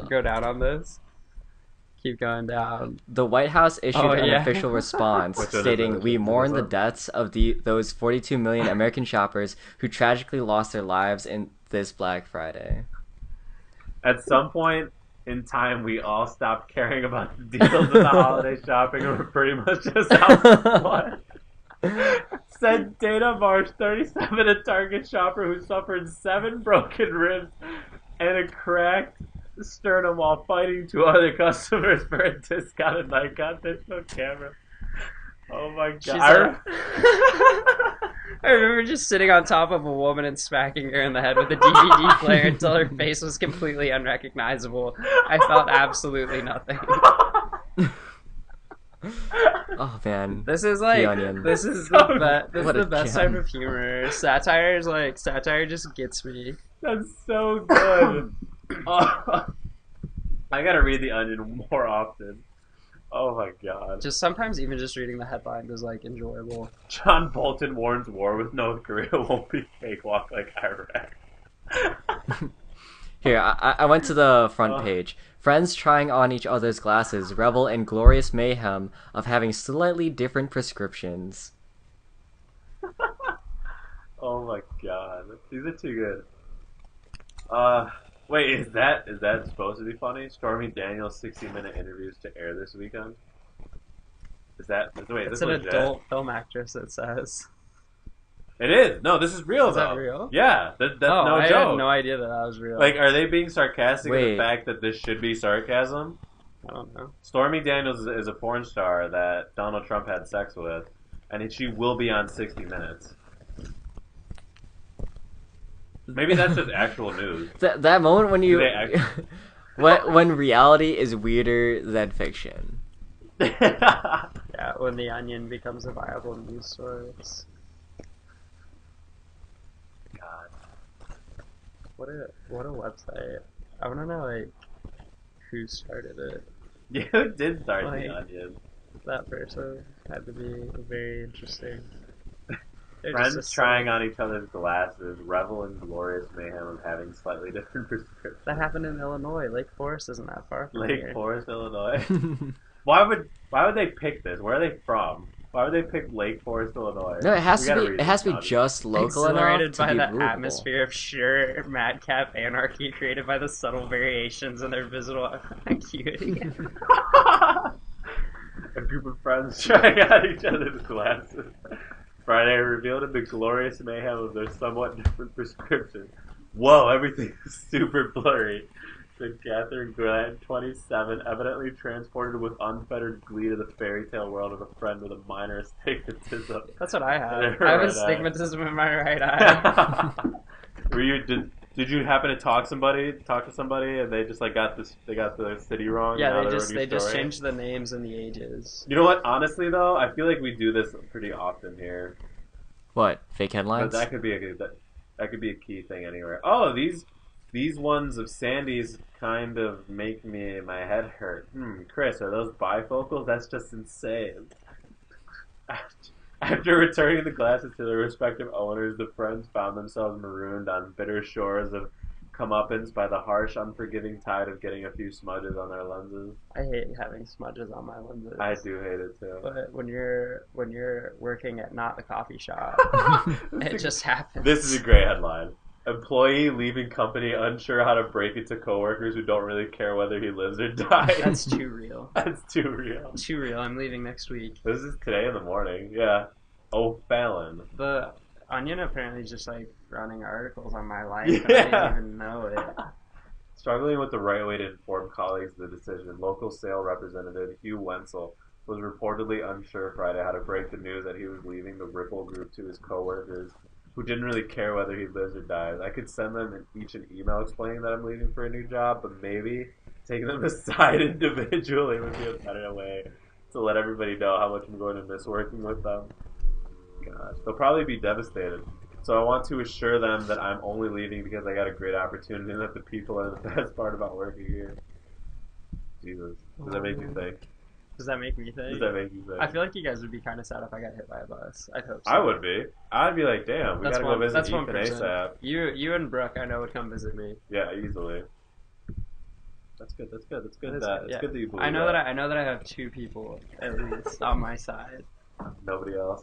go down on this. Keep going down. The White House issued an official response Which one is stating, it? "We mourn the Which one? deaths of those 42 million American shoppers who tragically lost their lives in this Black Friday." At some point in time, we all stopped caring about the deals of the holiday shopping, and we're pretty much just out for blood. Said data March 37, a Target shopper who suffered 7 broken ribs and a cracked sternum while fighting 2 other customers for a discounted Nikon digital camera. Oh my god. I remember just sitting on top of a woman and smacking her in the head with a DVD player until her face was completely unrecognizable. I felt absolutely nothing. Oh man, This is The like Onion. this is the What a best gem. type of humor. Satire just gets me. That's so good. Oh, I gotta read The Onion more often. Oh my god. Just sometimes even just reading the headlines is like enjoyable. John Bolton warns war with North Korea won't be cakewalk like Iraq. Here, I went to the front page. Friends trying on each other's glasses revel in glorious mayhem of having slightly different prescriptions. Oh my god. These are too good. Wait, is that supposed to be funny? Stormy Daniels' 60-minute interviews to air this weekend? Wait, It's this an legit? adult film actress, it says. It is. No, this is real Is though. that real? Yeah, that's Oh, no I joke. had no idea that was real. Like, are they being sarcastic at the Wait. fact that this should be sarcasm? I don't know. Stormy Daniels is a porn star that Donald Trump had sex with, and she will be on 60 Minutes. Maybe that's just actual news. That moment when you Do they act- when reality is weirder than fiction. Yeah, when The Onion becomes a viable news source. God. What a website. I want to know like who started it. Yeah, who did start Like- The Onion? That person had to be very interesting. They're Friends just a trying site. on each other's glasses, revel in glorious mayhem of having slightly different prescriptions. That happened in Illinois. Lake Forest isn't that far from Lake here. Forest, Illinois. Why would they pick this? Where are they from? Why would they pick Lake Forest, Illinois? No, it has We to gotta be. read It has this to be now. just local enough Exhilarated to by be the rootable. atmosphere of sheer madcap anarchy created by the subtle variations in their visual acuity. A group of friends trying on each other's glasses. Friday revealed the glorious mayhem of their somewhat different prescriptions. Whoa, everything is super blurry, said Catherine Grant, 27, evidently transported with unfettered glee to the fairy tale world of a friend with a minor astigmatism. That's what I have. Right I have eye. astigmatism in my right eye. Were you did you happen to talk to somebody and they just like got the city wrong? Yeah, and now they wrote your just story? changed the names and the ages. You know what? Honestly, though, I feel like we do this pretty often here. What fake But headlines? that could be a key thing anywhere. Oh, these ones of Sandy's kind of make my head hurt. Chris, are those bifocals? That's just insane. After returning the glasses to their respective owners, the friends found themselves marooned on bitter shores of comeuppance by the harsh, unforgiving tide of getting a few smudges on their lenses. I hate having smudges on my lenses. I do hate it too. But when you're working at not the coffee shop, it just happens. This is a great headline. Employee leaving company unsure how to break it to coworkers who don't really care whether he lives or dies. That's too real. That's too real. Too real. I'm leaving next week. This is today in the morning. Yeah. Oh, Fallon. The Onion apparently is just like running articles on my life. Yeah. And I didn't even know it. Struggling with the right way to inform colleagues of the decision, local sale representative Hugh Wenzel was reportedly unsure Friday how to break the news that he was leaving the Ripple group to his coworkers, who didn't really care whether he lives or dies. I could send them each an email explaining that I'm leaving for a new job, but maybe taking them aside individually would be a better way to let everybody know how much I'm going to miss working with them. Gosh, they'll probably be devastated. So I want to assure them that I'm only leaving because I got a great opportunity and that the people are the best part about working here. Jesus. Does that make you think? Does that make me think? Does that make you think? I feel like you guys would be kind of sad if I got hit by a bus. I'd hope so. I would be. I'd be like, damn, we That's gotta one- go visit that's one Ethan person. ASAP. You and Brooke, I know, would come visit me. Yeah, easily. That's good. That's good. That's good. That's That good, it's yeah. good that you believe I know that I have 2 people at least on my side. Nobody else.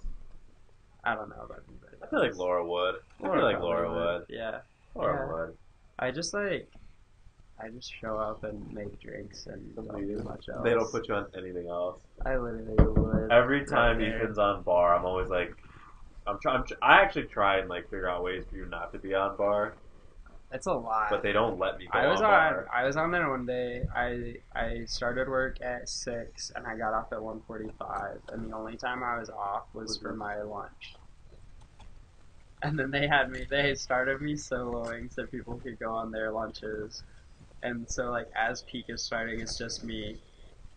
I don't know about anybody. I feel like Laura would. I feel like Laura would. Yeah. Laura Yeah. would. I just show up and make drinks and don't do much else. They don't put you on anything else. I literally would. Every time there. Ethan's on bar, I'm always like, I actually try and like figure out ways for you not to be on bar, It's a lot. but they don't let me go I was on bar. I was on there one day. I started work at 6 and I got off at 1:45, and the only time I was off was for my lunch. And then they started me soloing so people could go on their lunches. And so like as peak is starting, it's just me.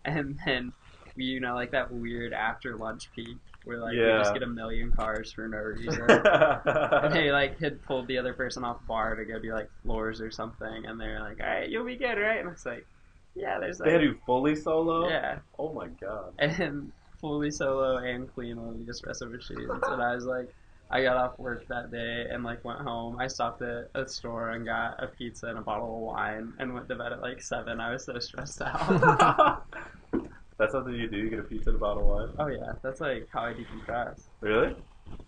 And then like that weird after lunch peak where like we just get a million cars for no reason. And they like had pulled the other person off bar to go do like floors or something, and they're like, "Alright, you'll be good, right?" And it's like, "Yeah, there's like." They had you fully solo? Yeah. Oh my god. And fully solo and clean on the espresso machines. And I was like, I got off work that day and like went home. I stopped at a store and got a pizza and a bottle of wine and went to bed at like 7. I was so stressed out. That's something you do? You get a pizza and a bottle of wine? Oh yeah, that's like how I decompress. Really?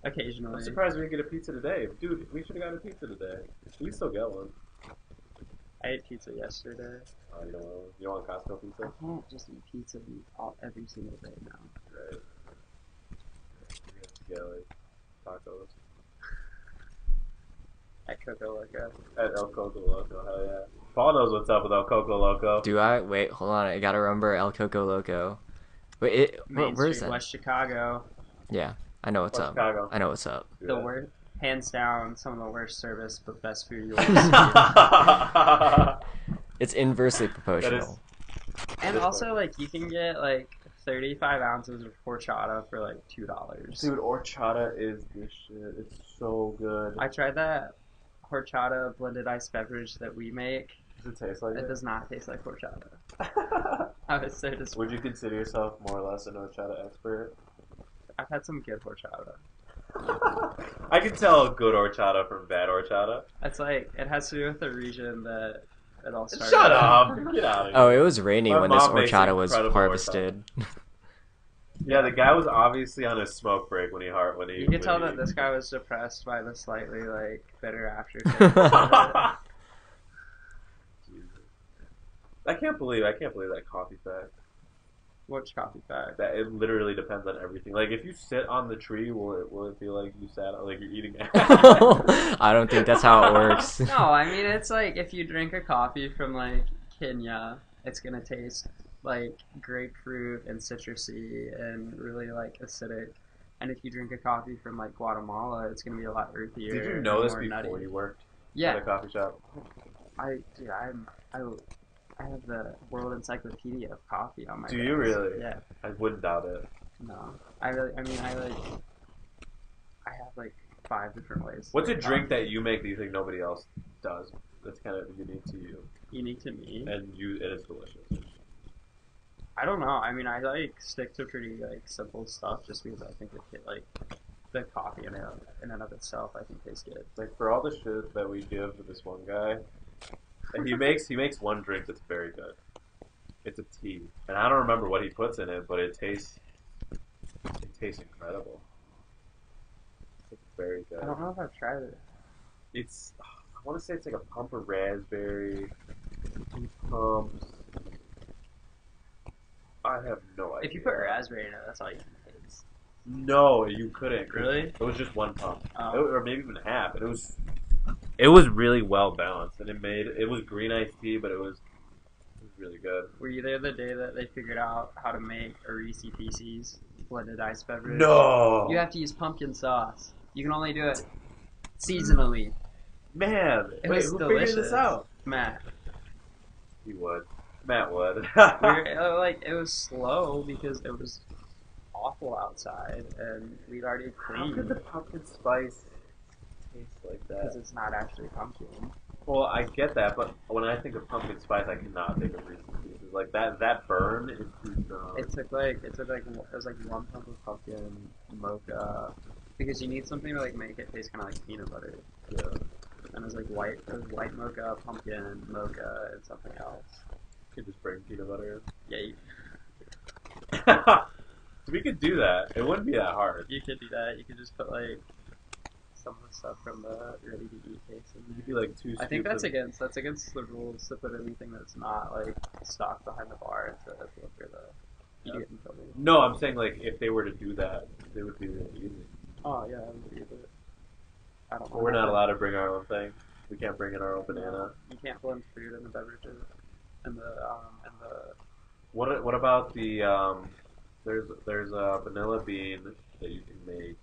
Occasionally. I'm surprised we didn't get a pizza today. Dude, we should have gotten a pizza today. We still get one. I ate pizza yesterday. Oh, you don't want Costco pizza? I can't just eat pizza every single day now. Right. Yeah, like tacos. At Coco Loco. At El Coco Loco, hell yeah. Paul knows what's up with El Coco Loco. Do I? Wait, hold on. I gotta remember El Coco Loco. Wait, Main where is Street, that? West Chicago. Yeah, I know what's West up. Chicago. I know what's up. The worst, hands down, some of the worst service, but best food you'll ever see. It's inversely proportional. And also, like, you can get like 35 ounces of horchata for like $2. Dude, horchata is the shit. It's so good. I tried that horchata blended iced beverage that we make. Does it taste like It it? does not taste like horchata. I was so disappointed. Would you consider yourself more or less an horchata expert? I've had some good horchata. I can tell good horchata from bad horchata. It's like, it has to do with the region that it all started. Shut up! Get out of here. Oh, it was raining My when this mom makes horchata was incredible harvested. Yeah, the guy was obviously on a smoke break when he. You could tell that this guy was depressed by the slightly, like, bitter aftertaste. I can't believe that coffee fact. Which coffee fact? That it literally depends on everything. Like if you sit on the tree, will it feel like you sat like you're eating? I don't think that's how it works. No, I mean, it's like if you drink a coffee from like Kenya, it's gonna taste like grapefruit and citrusy and really like acidic. And if you drink a coffee from like Guatemala, it's gonna be a lot earthier. Did you know and this more before nutty. you worked Yeah, at a coffee shop? I have the World Encyclopedia of Coffee on my Do desk. you really? Yeah. I wouldn't doubt it. No. I have like 5 different ways. What's to a make drink coffee. that you make that you think nobody else does? That's kind of unique to you, Unique to me? and it's delicious. I don't know. I mean, I like stick to pretty like simple stuff just because I think it like the coffee in and of itself I think tastes good. Like for all the shit that we give to this one guy, and he makes one drink that's very good. It's a tea, and I don't remember what he puts in it, but it tastes incredible. It's very good. I don't know if I've tried it. It's I want to say it's like a pump of raspberry, 2 pumps. I have no idea. If you put raspberry in it, that's all you can taste. No, you couldn't. Really? It was just 1 pump, Oh. or maybe even half. And it was really well balanced, and it was green iced tea, but it was really good. Were you there the day that they figured out how to make a Reese Pieces blended ice beverage? No, You have to use pumpkin sauce. You can only do it seasonally. man. It Wait, was who delicious. figured this out? Matt. He would. Matt would. It was slow because it was awful outside and we'd already How could cleaned the pumpkin spice taste like because that? it's not actually pumpkin. Well, I get that, but when I think of pumpkin spice, I cannot think of Reese's Pieces. Like that burn is too strong. It was like 1 pump of pumpkin mocha because you need something to like make it taste kind of like peanut butter. Yeah. And it was like white mocha, pumpkin mocha, and something else. You could just bring peanut butter Yeah, in. We could do that. It wouldn't be that hard. you could do that. You could just put like some of the stuff from the ready to eat case in You could there. be like 2 scoops. I think that's of- against the rules to put anything that's not like stocked behind the bar into you get in trouble. No, I'm saying like if they were to do that, they would be really easy. Oh yeah, I would believe it. I don't know. But we're not allowed to bring our own thing. We can't bring in our own banana. You can't blend food in the beverages and the What about the there's a vanilla bean that you can make,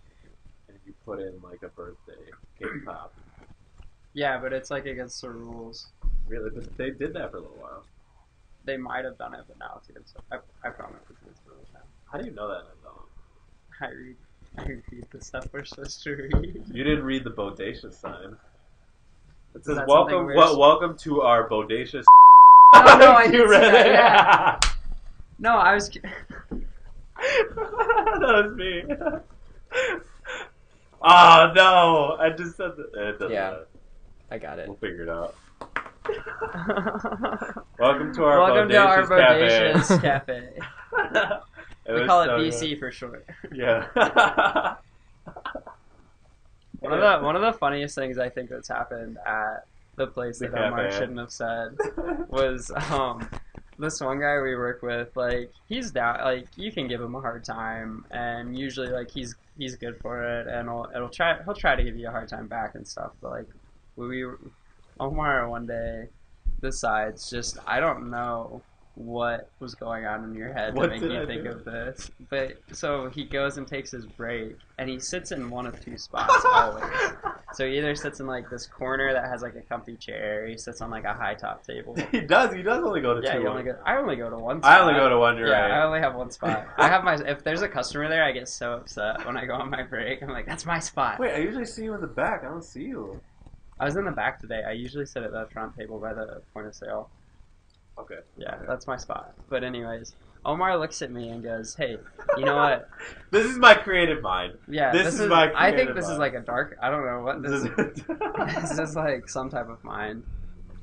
and you put in like a birthday cake pop. yeah, but it's like against the rules. Really, but they did that for a little while. They might have done it, but now it's against. I promise it's against the rules now. How do you know that? I don't. I read the stuff we're supposed to read. You didn't read the bodacious sign. It says that welcome, something we're- welcome to our bodacious. Oh, no, I did You see read that, it. yeah. No, I was. That was me. Oh no! I just said that. It doesn't Yeah. matter. I got it. We'll figure it out. Welcome to our Welcome to our Bodacious Bodacious Cafe. It We was call it so BC good. for short. Yeah. One of the funniest things I think that's happened at the place The that Omar cafe. shouldn't have said was this one guy we work with, like he's down, like you can give him a hard time and usually like he's good for it and he'll try to give you a hard time back and stuff, but like Omar one day decides just I don't know what was going on in your head to What make did you I think do? of this, but so he goes and takes his break and he sits in one of 2 spots always. So he either sits in like this corner that has like a comfy chair, or he sits on like a high top table. He does only go to Yeah, 2. I only go to one spot. I only go to 1, you're Yeah, right. I only have one spot. I have if there's a customer there, I get so upset when I go on my break. I'm like, that's my spot. Wait, I usually see you in the back. I don't see you. I was in the back today. I usually sit at the front table by the point of sale. Okay. Yeah, that's my spot. But anyways, Omar looks at me and goes, hey, you know what? This is my creative mind. Yeah, This is my I think creative this is mind. like a dark, I don't know what this is. This is like some type of mind.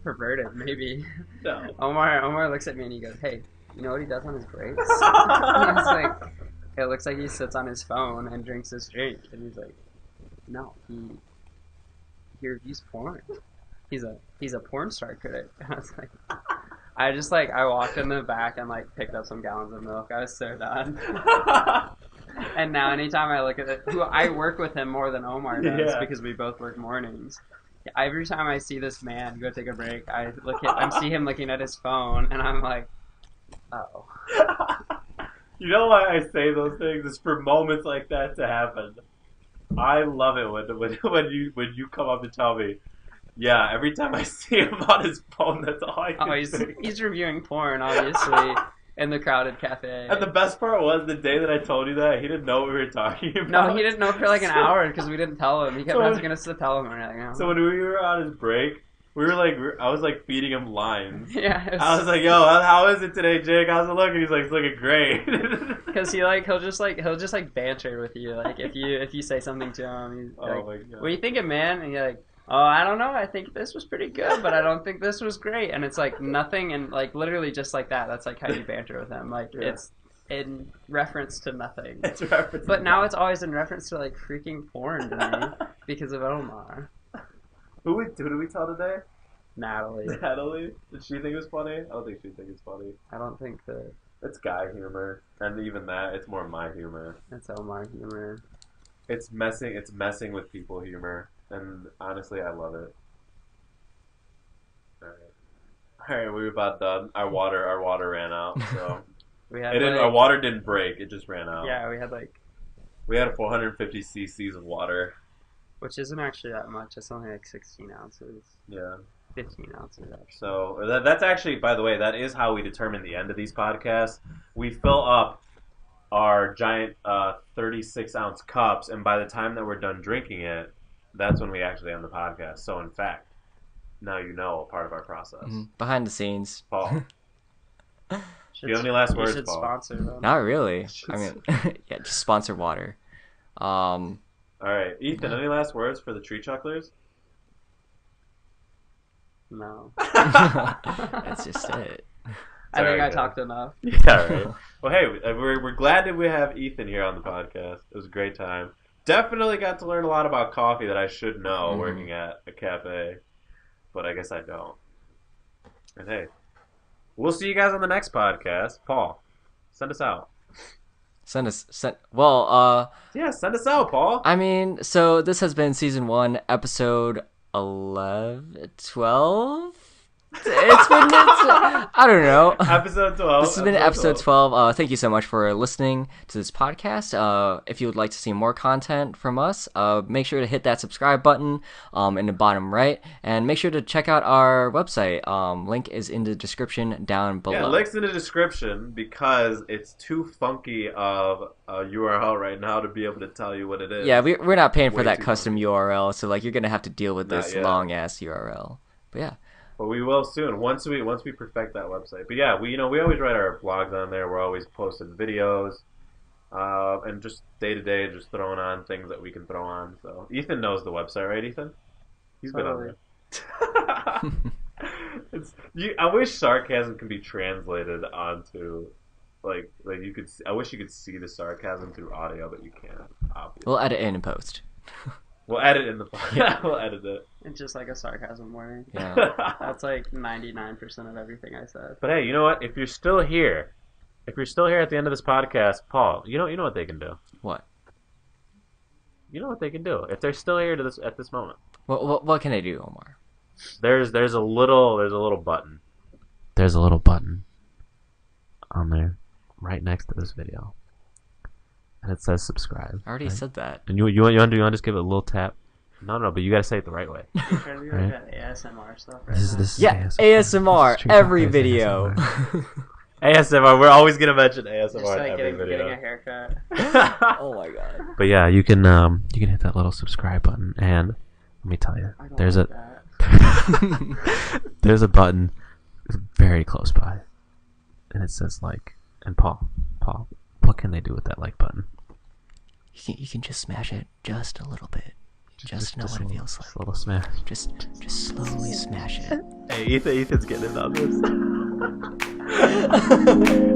Perverted, maybe. No. Omar looks at me and he goes, hey, you know what he does on his breaks? He's like, it looks like he sits on his phone and drinks his drink. And he's like, no, he reviews porn. He's a porn star critic. And I was like, I walked in the back and like picked up some gallons of milk. I was so done. And now anytime I look at it, I work with him more than Omar does Yeah. because we both work mornings. Every time I see this man go take a break, I see him looking at his phone, and I'm like, oh. You know why I say those things? It's for moments like that to happen. I love it when you come up and tell me, yeah, every time I see him on his phone, that's all I can think. He's reviewing porn, obviously, in the crowded cafe. And the best part was the day that I told you that, he didn't know what we were talking about. No, he didn't know for like an hour because we didn't tell him. He kept So- asking us to tell him. And we're like, no. So when we were on his break, I was like feeding him lines. Yeah. I was like, yo, how is it today, Jake? How's it looking? He's like, it's looking great. Because he'll just banter with you, like if you say something to him, he's Oh like, my God. what do you think of, man? And you're like, oh, I don't know, I think this was pretty good, but I don't think this was great. And it's like nothing, and like literally just like that. That's like how you banter with him. Like it's in reference to nothing. It's a reference. But now it's always in reference to like freaking porn to me because of Omar. Who did we tell today? Natalie. Natalie? Did she think it was funny? I don't think she thinks it's funny. I don't think that It's guy humor, and even that, it's more my humor. it's Omar humor. It's messing with people humor, and honestly, I love it. All right, we're about done. Our water ran out, so We had our water didn't break; it just ran out. yeah, We had 450 cc's of water. which isn't actually that much. It's only like 16 ounces, Yeah. 15 ounces actually. So that's actually, by the way, that is how we determine the end of these podcasts. We fill up our giant 36-ounce cups, and by the time that we're done drinking it, that's when we actually end the podcast. So, in fact, now you know part of our process. Behind the scenes. Paul, do you have any last words, You should Paul? sponsor them. Not really. I mean, yeah, just sponsor water. All right, Ethan, any last words for the tree chucklers? No. That's just it. I think I good. talked enough. Yeah, right. Well, hey, we're glad that we have Ethan here on the podcast. It was a great time. Definitely got to learn a lot about coffee that I should know working at a cafe, but I guess I don't. And hey, we'll see you guys on the next podcast. Paul, send us out. Send. Yeah, send us out, Paul. I mean, so this has been season 1, episode 11, 12. I don't know. Episode 12. This has been episode 12. Thank you so much for listening to this podcast. If you would like to see more content from us, make sure to hit that subscribe button in the bottom right, and make sure to check out our website. Link is in the description down below. Yeah, links in the description because it's too funky of a URL right now to be able to tell you what it is. Yeah, we're not paying for Way that too custom URL, so like you're gonna have to deal with Not this yet. long ass URL. But yeah. But we will soon once we perfect that website. But yeah, we always write our blogs on there. We're always posting videos, and just day to day, just throwing on things that we can throw on. So Ethan knows the website, right, Ethan? He's been on there. I wish sarcasm could be translated onto like you could. I wish you could see the sarcasm through audio, but you can't. Obviously, We'll edit in and post. we'll edit in the. We'll edit it. It's just like a sarcasm warning. Yeah. That's like 99% of everything I said. But hey, you know what? If you're still here at the end of this podcast, Paul, you know what they can do. What? You know what they can do if they're still here at this moment. What can I do, Omar? There's a little button. There's a little button on there, right next to this video, and it says subscribe. I already said that. And you want to just give it a little tap. No, but you gotta say it the right way. You're trying to do like that ASMR stuff right This now. is Yeah, ASMR. ASMR, This is every ASMR. video. ASMR. We're always gonna mention ASMR Just in like every getting video. a haircut. Oh my god. But yeah, you can hit that little subscribe button, and let me tell you, I don't there's like a that. there's a button very close by, and it says like. And Paul, what can they do with that like button? You can just smash it just a little bit. Just to know what it feels like. A little smash. Just slowly smash it. Hey, Ethan's getting in on this.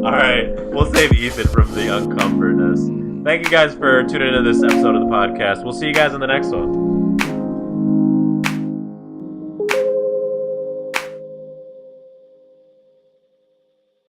All right, we'll save Ethan from the uncomfortness. Thank you guys for tuning into this episode of the podcast. We'll see you guys in the next one.